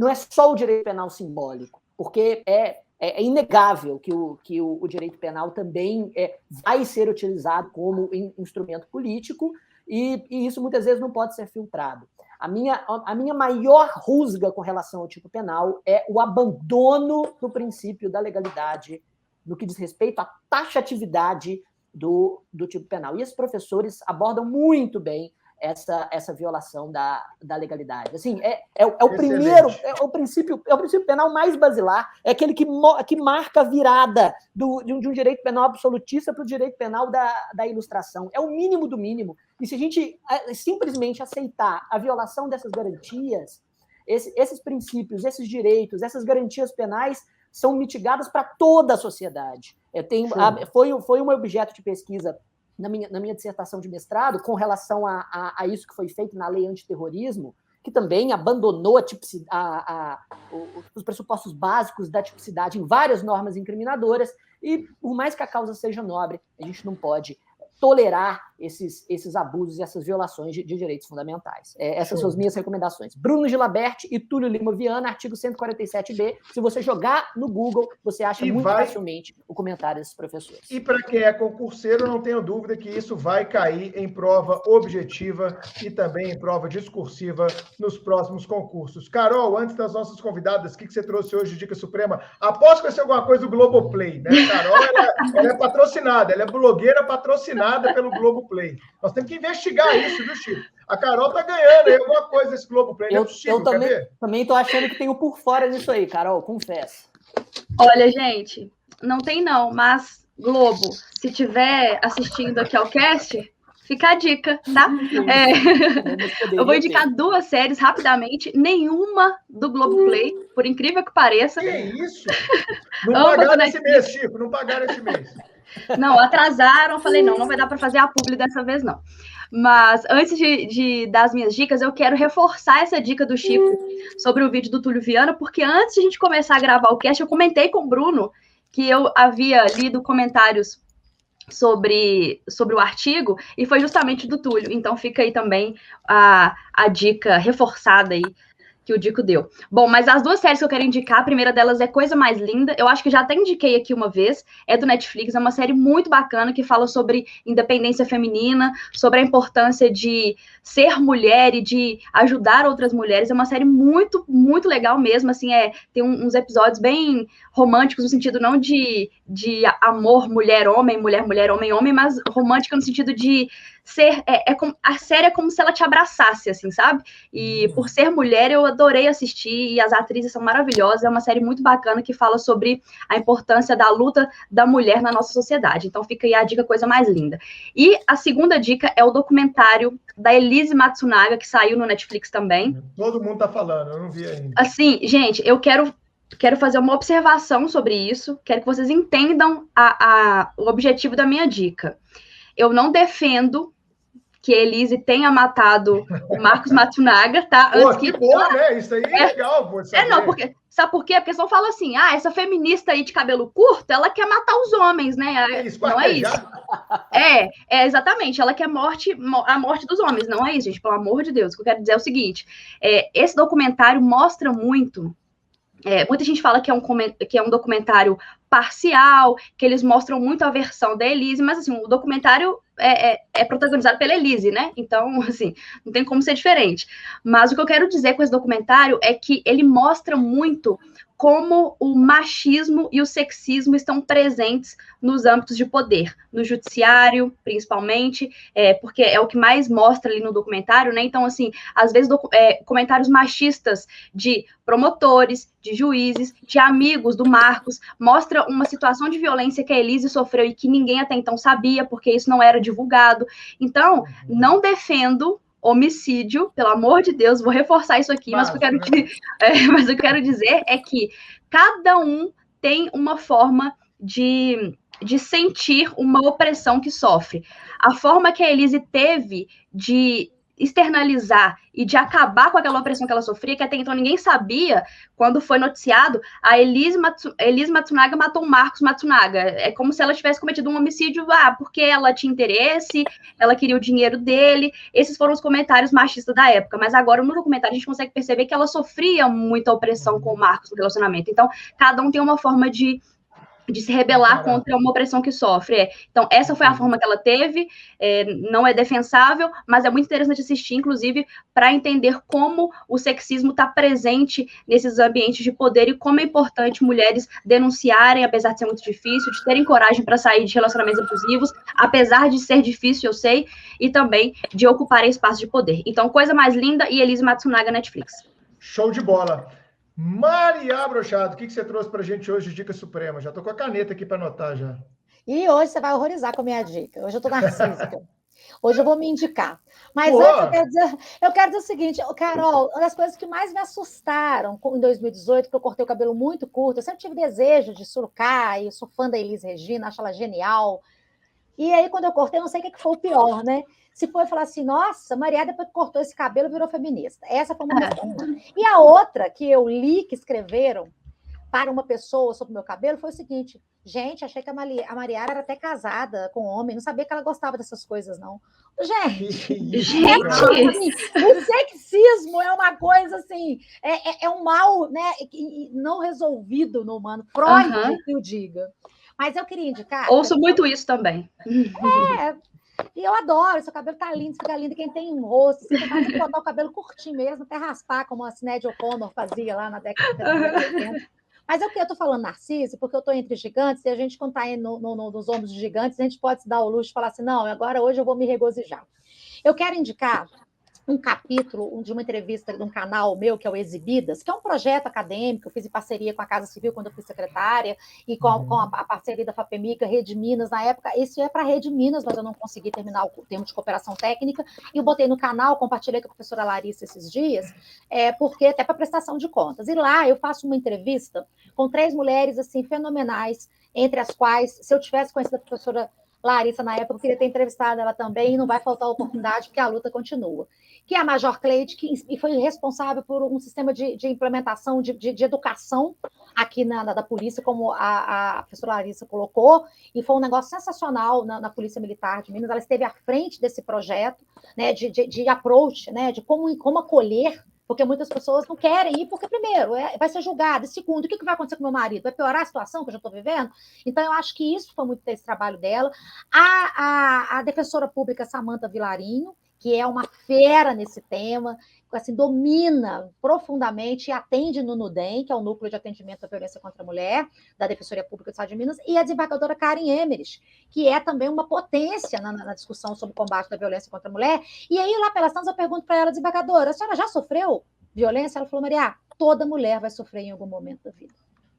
é só o direito penal simbólico, porque é inegável que o direito penal também vai ser utilizado como instrumento político, e isso muitas vezes não pode ser filtrado. A minha maior rusga com relação ao tipo penal é o abandono do princípio da legalidade no que diz respeito à taxatividade do tipo penal. E esses professores abordam muito bem essa violação da legalidade. Assim, o princípio penal mais basilar, é aquele que marca a virada de um direito penal absolutista para o direito penal da ilustração. É o mínimo do mínimo. E se a gente simplesmente aceitar a violação dessas garantias, esses princípios, esses direitos, essas garantias penais são mitigadas para toda a sociedade. Foi um objeto de pesquisa na minha dissertação de mestrado, com relação a isso que foi feito na lei antiterrorismo, que também abandonou os pressupostos básicos da tipicidade em várias normas incriminadoras, e por mais que a causa seja nobre, a gente não pode tolerar esses abusos e essas violações de direitos fundamentais. Essas são as minhas recomendações. Bruno Gilabert e Túlio Lima Viana, artigo 147B. Se você jogar no Google, você acha facilmente o comentário desses professores. E para quem é concurseiro, não tenho dúvida que isso vai cair em prova objetiva e também em prova discursiva nos próximos concursos. Carol, antes das nossas convidadas, o que você trouxe hoje de Dica Suprema? Aposto que vai ser alguma coisa do Globoplay, né? Carol, ela é patrocinada, ela é blogueira patrocinada pelo Globoplay. Nós temos que investigar isso, viu, Chico? A Carol está ganhando aí alguma coisa desse Globoplay. Eu também estou achando que tenho por fora nisso aí, Carol, confesso. Olha, gente, não tem não, mas Globo, se estiver assistindo aqui ao cast, fica a dica, tá? Eu vou indicar 2 séries rapidamente, nenhuma do Globoplay, por incrível que pareça. Que isso? Não pagaram esse mês, Chico, não pagaram esse mês. Não, atrasaram, falei, não vai dar para fazer a publi dessa vez, não. Mas antes das minhas dicas, eu quero reforçar essa dica do Chico sobre o vídeo do Túlio Viana, porque antes de a gente começar a gravar o cast, eu comentei com o Bruno que eu havia lido comentários sobre o artigo, e foi justamente do Túlio. Então fica aí também a dica reforçada aí que o Dico deu. Bom, mas as 2 séries que eu quero indicar, a primeira delas é Coisa Mais Linda, eu acho que já até indiquei aqui uma vez, é do Netflix, é uma série muito bacana que fala sobre independência feminina, sobre a importância de ser mulher e de ajudar outras mulheres, é uma série muito, muito legal mesmo, assim, tem uns episódios bem românticos, no sentido não de amor mulher-homem, mulher-homem-homem, mas romântica no sentido de a série é como se ela te abraçasse, assim, sabe? E por ser mulher, eu adorei assistir, e as atrizes são maravilhosas, é uma série muito bacana que fala sobre a importância da luta da mulher na nossa sociedade. Então fica aí a dica, coisa mais linda. E a segunda dica é o documentário da Elise Matsunaga, que saiu no Netflix também. Todo mundo tá falando, eu não vi ainda. Assim, gente, eu quero fazer uma observação sobre isso, quero que vocês entendam o objetivo da minha dica. Eu não defendo que a Elise tenha matado o Marcos Matsunaga, tá? Pô, que bom, né? Isso aí é legal, pô. Não, porque... Sabe por quê? Porque só fala assim, essa feminista aí de cabelo curto, ela quer matar os homens, né? Não é isso. Exatamente, ela quer a morte dos homens, não é isso, gente, pelo amor de Deus. O que eu quero dizer é o seguinte, esse documentário mostra muito... muita gente fala que é um documentário parcial, que eles mostram muito a versão da Elise, mas assim, o documentário é protagonizado pela Elise, né? Então, assim, não tem como ser diferente. Mas o que eu quero dizer com esse documentário é que ele mostra muito como o machismo e o sexismo estão presentes nos âmbitos de poder, no judiciário, principalmente, porque é o que mais mostra ali no documentário, né? Então, assim, às vezes comentários machistas de promotores, de juízes, de amigos do Marcos, mostra uma situação de violência que a Elise sofreu e que ninguém até então sabia, porque isso não era divulgado. Então, não defendo homicídio, pelo amor de Deus, vou reforçar isso aqui, mas o que eu quero dizer é que cada um tem uma forma de sentir uma opressão que sofre. A forma que a Elise teve de externalizar e de acabar com aquela opressão que ela sofria, que até então ninguém sabia, quando foi noticiado, a Elise Matsunaga matou o Marcos Matsunaga. É como se ela tivesse cometido um homicídio, porque ela tinha interesse, ela queria o dinheiro dele. Esses foram os comentários machistas da época, mas agora no documentário a gente consegue perceber que ela sofria muita opressão com o Marcos no relacionamento. Então, cada um tem uma forma de se rebelar contra uma opressão que sofre. Então, essa foi a forma que ela teve, não é defensável, mas é muito interessante assistir, inclusive, para entender como o sexismo está presente nesses ambientes de poder e como é importante mulheres denunciarem, apesar de ser muito difícil, de terem coragem para sair de relacionamentos abusivos, apesar de ser difícil, eu sei, e também de ocuparem espaços de poder. Então, coisa mais linda, e Elise Matsunaga, Netflix. Show de bola. Maria Brochado, o que você trouxe para a gente hoje de Dica Suprema? Já estou com a caneta aqui para anotar já. E hoje você vai horrorizar com a minha dica. Hoje eu estou narcísica. Hoje eu vou me indicar. Mas antes eu quero dizer o seguinte, Carol, uma das coisas que mais me assustaram em 2018, que eu cortei o cabelo muito curto, eu sempre tive desejo de surucar, e eu sou fã da Elis Regina, acho ela genial. E aí, quando eu cortei, eu não sei o que foi o pior, né? Se foi falar assim, nossa, Maria, depois que cortou esse cabelo, virou feminista. Essa foi uma resposta. E a outra que eu li, que escreveram para uma pessoa sobre o meu cabelo, foi o seguinte, gente, achei que a Mariara era até casada com homem, não sabia que ela gostava dessas coisas, não. Gente, o sexismo é uma coisa assim, é um mal, né, não resolvido no humano. Freud que o diga. Mas eu queria indicar... Ouço muito isso também. E eu adoro, seu cabelo tá lindo, fica lindo. Quem tem um rosto, você tem que botar o cabelo curtinho mesmo, até raspar, como a Sinéad O'Connor fazia lá na década de 80. Mas eu tô falando Narciso, porque eu tô entre gigantes, e a gente, quando tá aí nos ombros de gigantes, a gente pode se dar o luxo de falar assim, não, agora hoje eu vou me regozijar. Eu quero indicar um capítulo de uma entrevista de um canal meu, que é o Exibidas, que é um projeto acadêmico, eu fiz em parceria com a Casa Civil quando eu fui secretária, e com a parceria da FAPEMICA, Rede Minas, na época, esse é para a Rede Minas, mas eu não consegui terminar o termo de cooperação técnica, e eu botei no canal, compartilhei com a professora Larissa esses dias, porque até para prestação de contas. E lá eu faço uma entrevista com 3 mulheres, assim, fenomenais, entre as quais, se eu tivesse conhecido a professora Larissa, na época, eu queria ter entrevistado ela também, e não vai faltar oportunidade, porque a luta continua. Que é a Major Cleide, que foi responsável por um sistema de implementação de educação aqui da polícia, como a professora Larissa colocou, e foi um negócio sensacional na Polícia Militar de Minas. Ela esteve à frente desse projeto, né, de approach, né, de como acolher, porque muitas pessoas não querem ir, porque, primeiro, vai ser julgado, e segundo, o que vai acontecer com meu marido? Vai piorar a situação que eu já estou vivendo? Então, eu acho que isso foi muito desse trabalho dela. A defensora pública Samanta Vilarinho, que é uma fera nesse tema, assim, domina profundamente e atende no NUDEM, que é o Núcleo de Atendimento à Violência contra a Mulher, da Defensoria Pública do Estado de Minas, e a desembargadora Karen Emmerich, que é também uma potência na discussão sobre o combate da violência contra a mulher. E aí, lá pelas tantas, eu pergunto para ela, desembargadora, a senhora já sofreu violência? Ela falou, Maria, toda mulher vai sofrer em algum momento da vida.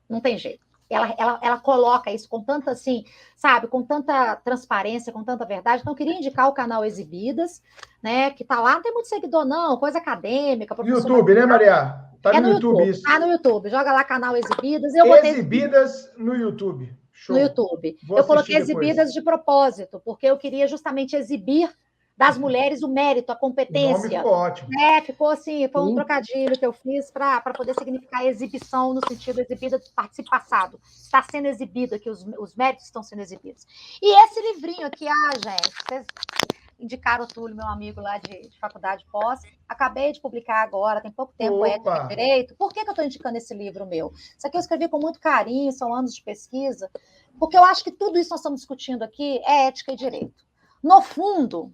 Não tem jeito. Ela coloca isso com tanta, assim, sabe, com tanta transparência, com tanta verdade. Então, eu queria indicar o canal Exibidas, né, que tá lá, não tem muito seguidor, não, coisa acadêmica. YouTube, né, Maria? Tá no YouTube, isso. Tá no YouTube, joga lá canal Exibidas. Exibidas no YouTube. Show. No YouTube. Eu coloquei Exibidas de propósito, porque eu queria justamente exibir das mulheres o mérito, a competência. O nome ficou ótimo. Ficou assim, foi um trocadilho que eu fiz para poder significar exibição no sentido exibida do participo passado. Está sendo exibido aqui, os méritos estão sendo exibidos. E esse livrinho aqui, gente, vocês indicaram o Túlio, meu amigo lá de faculdade pós, acabei de publicar agora, tem pouco tempo, Ética e Direito. Por que eu estou indicando esse livro meu? Isso aqui eu escrevi com muito carinho, são anos de pesquisa, porque eu acho que tudo isso que nós estamos discutindo aqui é ética e direito. No fundo,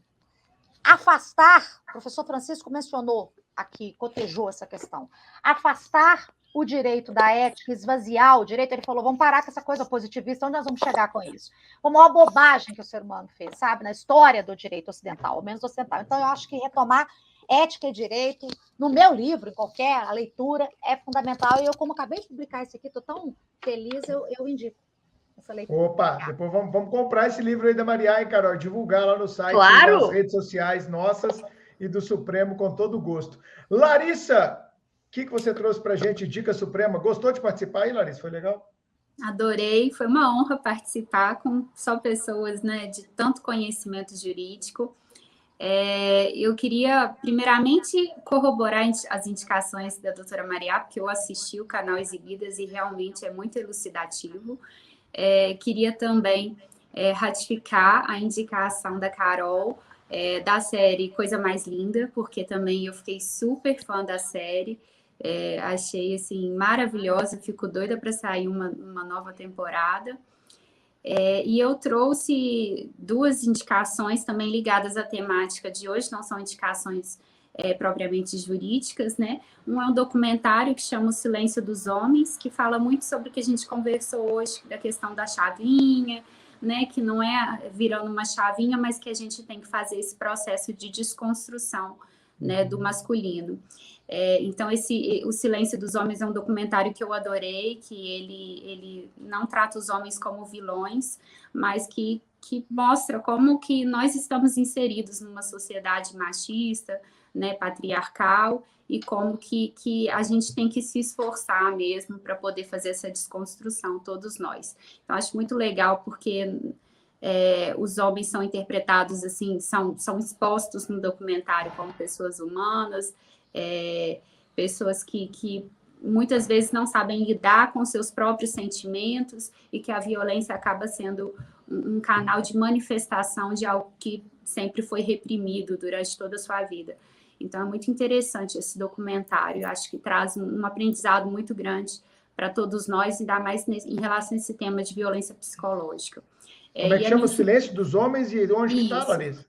afastar, o professor Francisco mencionou aqui, cotejou essa questão, afastar o direito da ética, esvaziar o direito, ele falou, vamos parar com essa coisa positivista, onde nós vamos chegar com isso? Foi uma bobagem que o ser humano fez, sabe, na história do direito ocidental, ao menos ocidental. Então, eu acho que retomar ética e direito, no meu livro, em qualquer leitura, é fundamental, e eu, como acabei de publicar isso aqui, estou tão feliz, eu indico. Opa, depois vamos comprar esse livro aí da Maria, hein, Carol? Divulgar lá no site, claro, nas redes sociais nossas e do Supremo, com todo gosto. Larissa, o que você trouxe para a gente, Dica Suprema? Gostou de participar aí, Larissa? Foi legal? Adorei, foi uma honra participar com só pessoas, né, de tanto conhecimento jurídico. Eu queria, primeiramente, corroborar as indicações da doutora Maria, porque eu assisti o canal Exibidas e realmente é muito elucidativo. Queria também ratificar a indicação da Carol da série Coisa Mais Linda, porque também eu fiquei super fã da série, achei assim maravilhosa, fico doida para sair uma nova temporada. E eu trouxe duas indicações também ligadas à temática de hoje, não são indicações propriamente jurídicas, né? Um é um documentário que chama O Silêncio dos Homens, que fala muito sobre o que a gente conversou hoje, da questão da chavinha, né? Que não é virando uma chavinha, mas que a gente tem que fazer esse processo de desconstrução, né, do masculino. Então, O Silêncio dos Homens é um documentário que eu adorei, que ele não trata os homens como vilões, mas que mostra como que nós estamos inseridos numa sociedade machista, né, patriarcal, e como que a gente tem que se esforçar mesmo para poder fazer essa desconstrução, todos nós. Então, acho muito legal, porque os homens são interpretados assim, são expostos no documentário como pessoas humanas, pessoas que muitas vezes não sabem lidar com seus próprios sentimentos e que a violência acaba sendo um canal de manifestação de algo que sempre foi reprimido durante toda a sua vida. Então, é muito interessante esse documentário. Eu acho que traz um aprendizado muito grande para todos nós, ainda mais em relação a esse tema de violência psicológica. Como é que chama? O Silêncio dos Homens e onde que está, Larissa?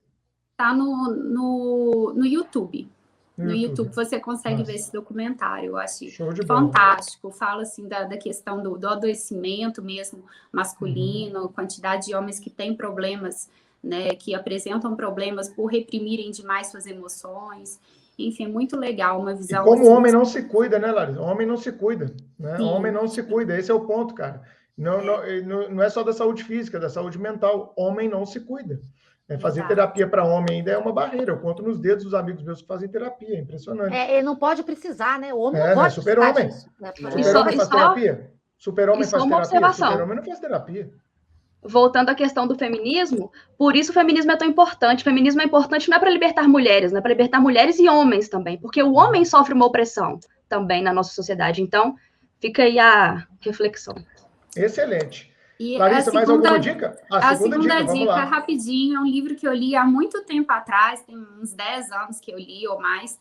Está no YouTube. No YouTube você consegue ver esse documentário, eu achei fantástico. Fala assim da questão do adoecimento mesmo masculino, quantidade de homens que têm problemas, né, que apresentam problemas por reprimirem demais suas emoções. Enfim, é muito legal, uma visão... E como o homem não se cuida, né, Larissa? O homem não se cuida, né? O homem não se cuida, esse é o ponto, cara. Não é só da saúde física, da saúde mental. Homem não se cuida. Fazer terapia para homem ainda é uma barreira. Eu conto nos dedos dos amigos meus que fazem terapia, é impressionante. Ele não pode precisar, né? O homem não pode super-homem. Super-homem faz terapia? Super-homem faz terapia? Observação. Super-homem não faz terapia. Voltando à questão do feminismo, por isso o feminismo é tão importante. O feminismo é importante não é para libertar mulheres, não é para libertar mulheres e homens também, porque o homem sofre uma opressão também na nossa sociedade. Então, fica aí a reflexão. Excelente. E Larissa, mais alguma dica? A segunda dica, rapidinho, é um livro que eu li há muito tempo atrás, tem uns 10 anos que eu li ou mais,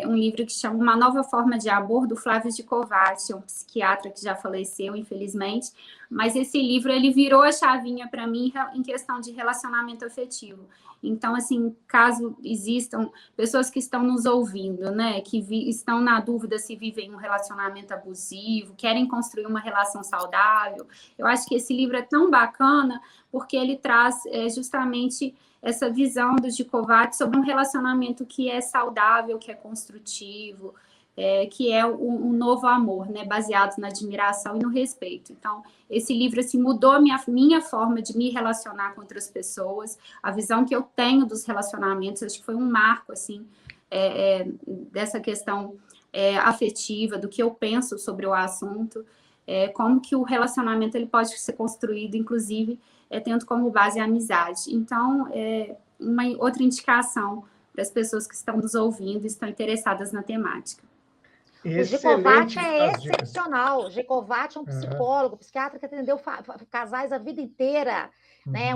um livro que chama Uma Nova Forma de Amor, do Flávio de Kovács, um psiquiatra que já faleceu, infelizmente, mas esse livro, ele virou a chavinha para mim em questão de relacionamento afetivo. Então, assim, caso existam pessoas que estão nos ouvindo, né, que estão na dúvida se vivem um relacionamento abusivo, querem construir uma relação saudável, eu acho que esse livro é tão bacana porque ele traz justamente essa visão do Gicovati sobre um relacionamento que é saudável, que é construtivo, que é um novo amor, né, baseado na admiração e no respeito. Então, esse livro assim, mudou a minha forma de me relacionar com outras pessoas, a visão que eu tenho dos relacionamentos, acho que foi um marco assim, dessa questão afetiva, do que eu penso sobre o assunto, como que o relacionamento ele pode ser construído, inclusive, tendo como base a amizade. Então, uma outra indicação para as pessoas que estão nos ouvindo e estão interessadas na temática. O Gicovati é excepcional. O Gicovati é um psicólogo, psiquiatra que atendeu casais a vida inteira. Né?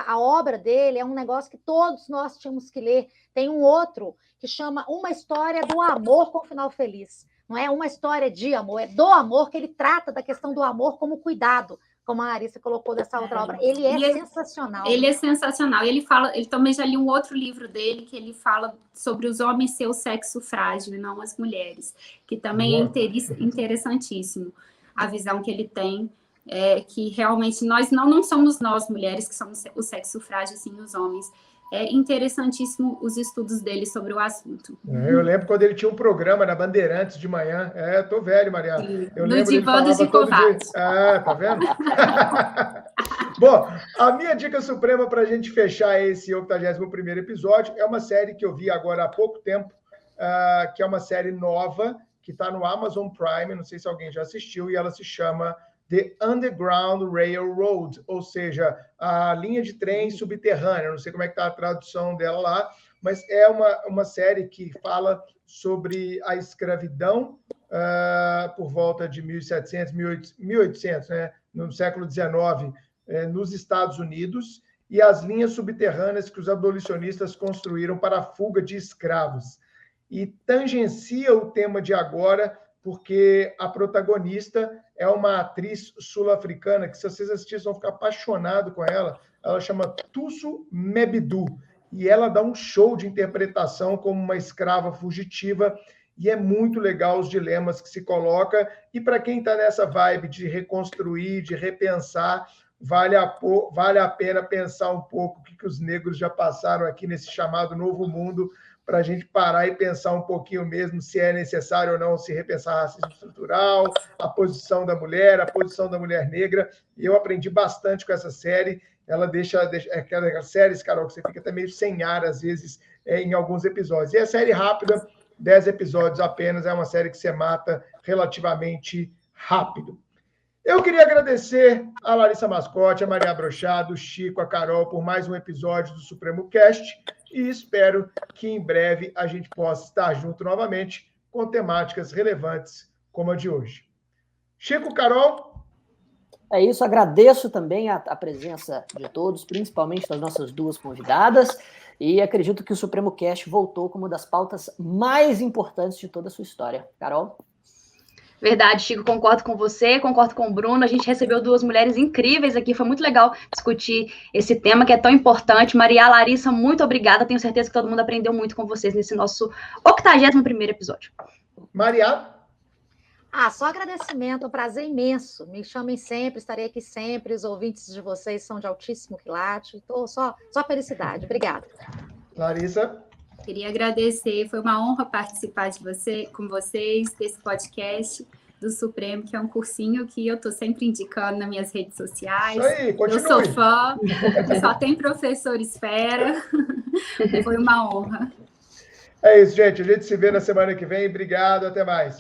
A obra dele é um negócio que todos nós tínhamos que ler. Tem um outro que chama Uma História do Amor com Final Feliz. Não é uma história de amor, é do amor, que ele trata da questão do amor como cuidado, como a Larissa colocou dessa outra obra. Ele é sensacional. Ele é sensacional. Ele também já li um outro livro dele, que ele fala sobre os homens ser o sexo frágil e não as mulheres, que também é interessantíssimo. A visão que ele tem, que realmente nós não somos nós, mulheres, que somos o sexo frágil, sim, os homens. É interessantíssimo os estudos dele sobre o assunto. Eu lembro quando ele tinha um programa na Bandeirantes de manhã. Tô velho, Mariana. Eu lembro ele falava todo dia. Tá vendo? Bom, a minha dica suprema para a gente fechar esse 81º episódio é uma série que eu vi agora há pouco tempo, que é uma série nova, que está no Amazon Prime, não sei se alguém já assistiu, e ela se chama The Underground Railroad, ou seja, a linha de trem subterrânea. Não sei como é que está a tradução dela lá, mas é uma série que fala sobre a escravidão por volta de 1700, 1800, né, no século XIX, nos Estados Unidos, e as linhas subterrâneas que os abolicionistas construíram para a fuga de escravos. E tangencia o tema de agora, porque a protagonista é uma atriz sul-africana, que se vocês assistirem, vão ficar apaixonados com ela. Ela chama Thuso Mebdu, e ela dá um show de interpretação como uma escrava fugitiva, e é muito legal os dilemas que se coloca, e para quem está nessa vibe de reconstruir, de repensar, vale a pena pensar um pouco o que os negros já passaram aqui nesse chamado Novo Mundo, para a gente parar e pensar um pouquinho mesmo se é necessário ou não se repensar racismo estrutural, a posição da mulher negra. E eu aprendi bastante com essa série. Ela deixa aquelas séries, Carol, que você fica até meio sem ar, às vezes, em alguns episódios. E é série rápida, 10 episódios apenas, é uma série que você mata relativamente rápido. Eu queria agradecer a Larissa Mascote, a Maria Brochado, o Chico, a Carol, por mais um episódio do Supremo Cast, e espero que em breve a gente possa estar junto novamente com temáticas relevantes como a de hoje. Chico, Carol? É isso, agradeço também a presença de todos, principalmente das nossas duas convidadas, e acredito que o Supremo Cast voltou como uma das pautas mais importantes de toda a sua história. Carol? Verdade, Chico, concordo com você, concordo com o Bruno. A gente recebeu duas mulheres incríveis aqui, foi muito legal discutir esse tema que é tão importante. Maria, Larissa, muito obrigada. Tenho certeza que todo mundo aprendeu muito com vocês nesse nosso 81º episódio. Maria? Só agradecimento, um prazer imenso. Me chamem sempre, estarei aqui sempre. Os ouvintes de vocês são de altíssimo quilate. Só felicidade. Obrigada. Larissa? Queria agradecer, foi uma honra participar com vocês desse podcast do Supremo, que é um cursinho que eu estou sempre indicando nas minhas redes sociais. Isso aí, continue. Eu sou fã, só tem professor espera. Foi uma honra. É isso, gente. A gente se vê na semana que vem. Obrigado, até mais.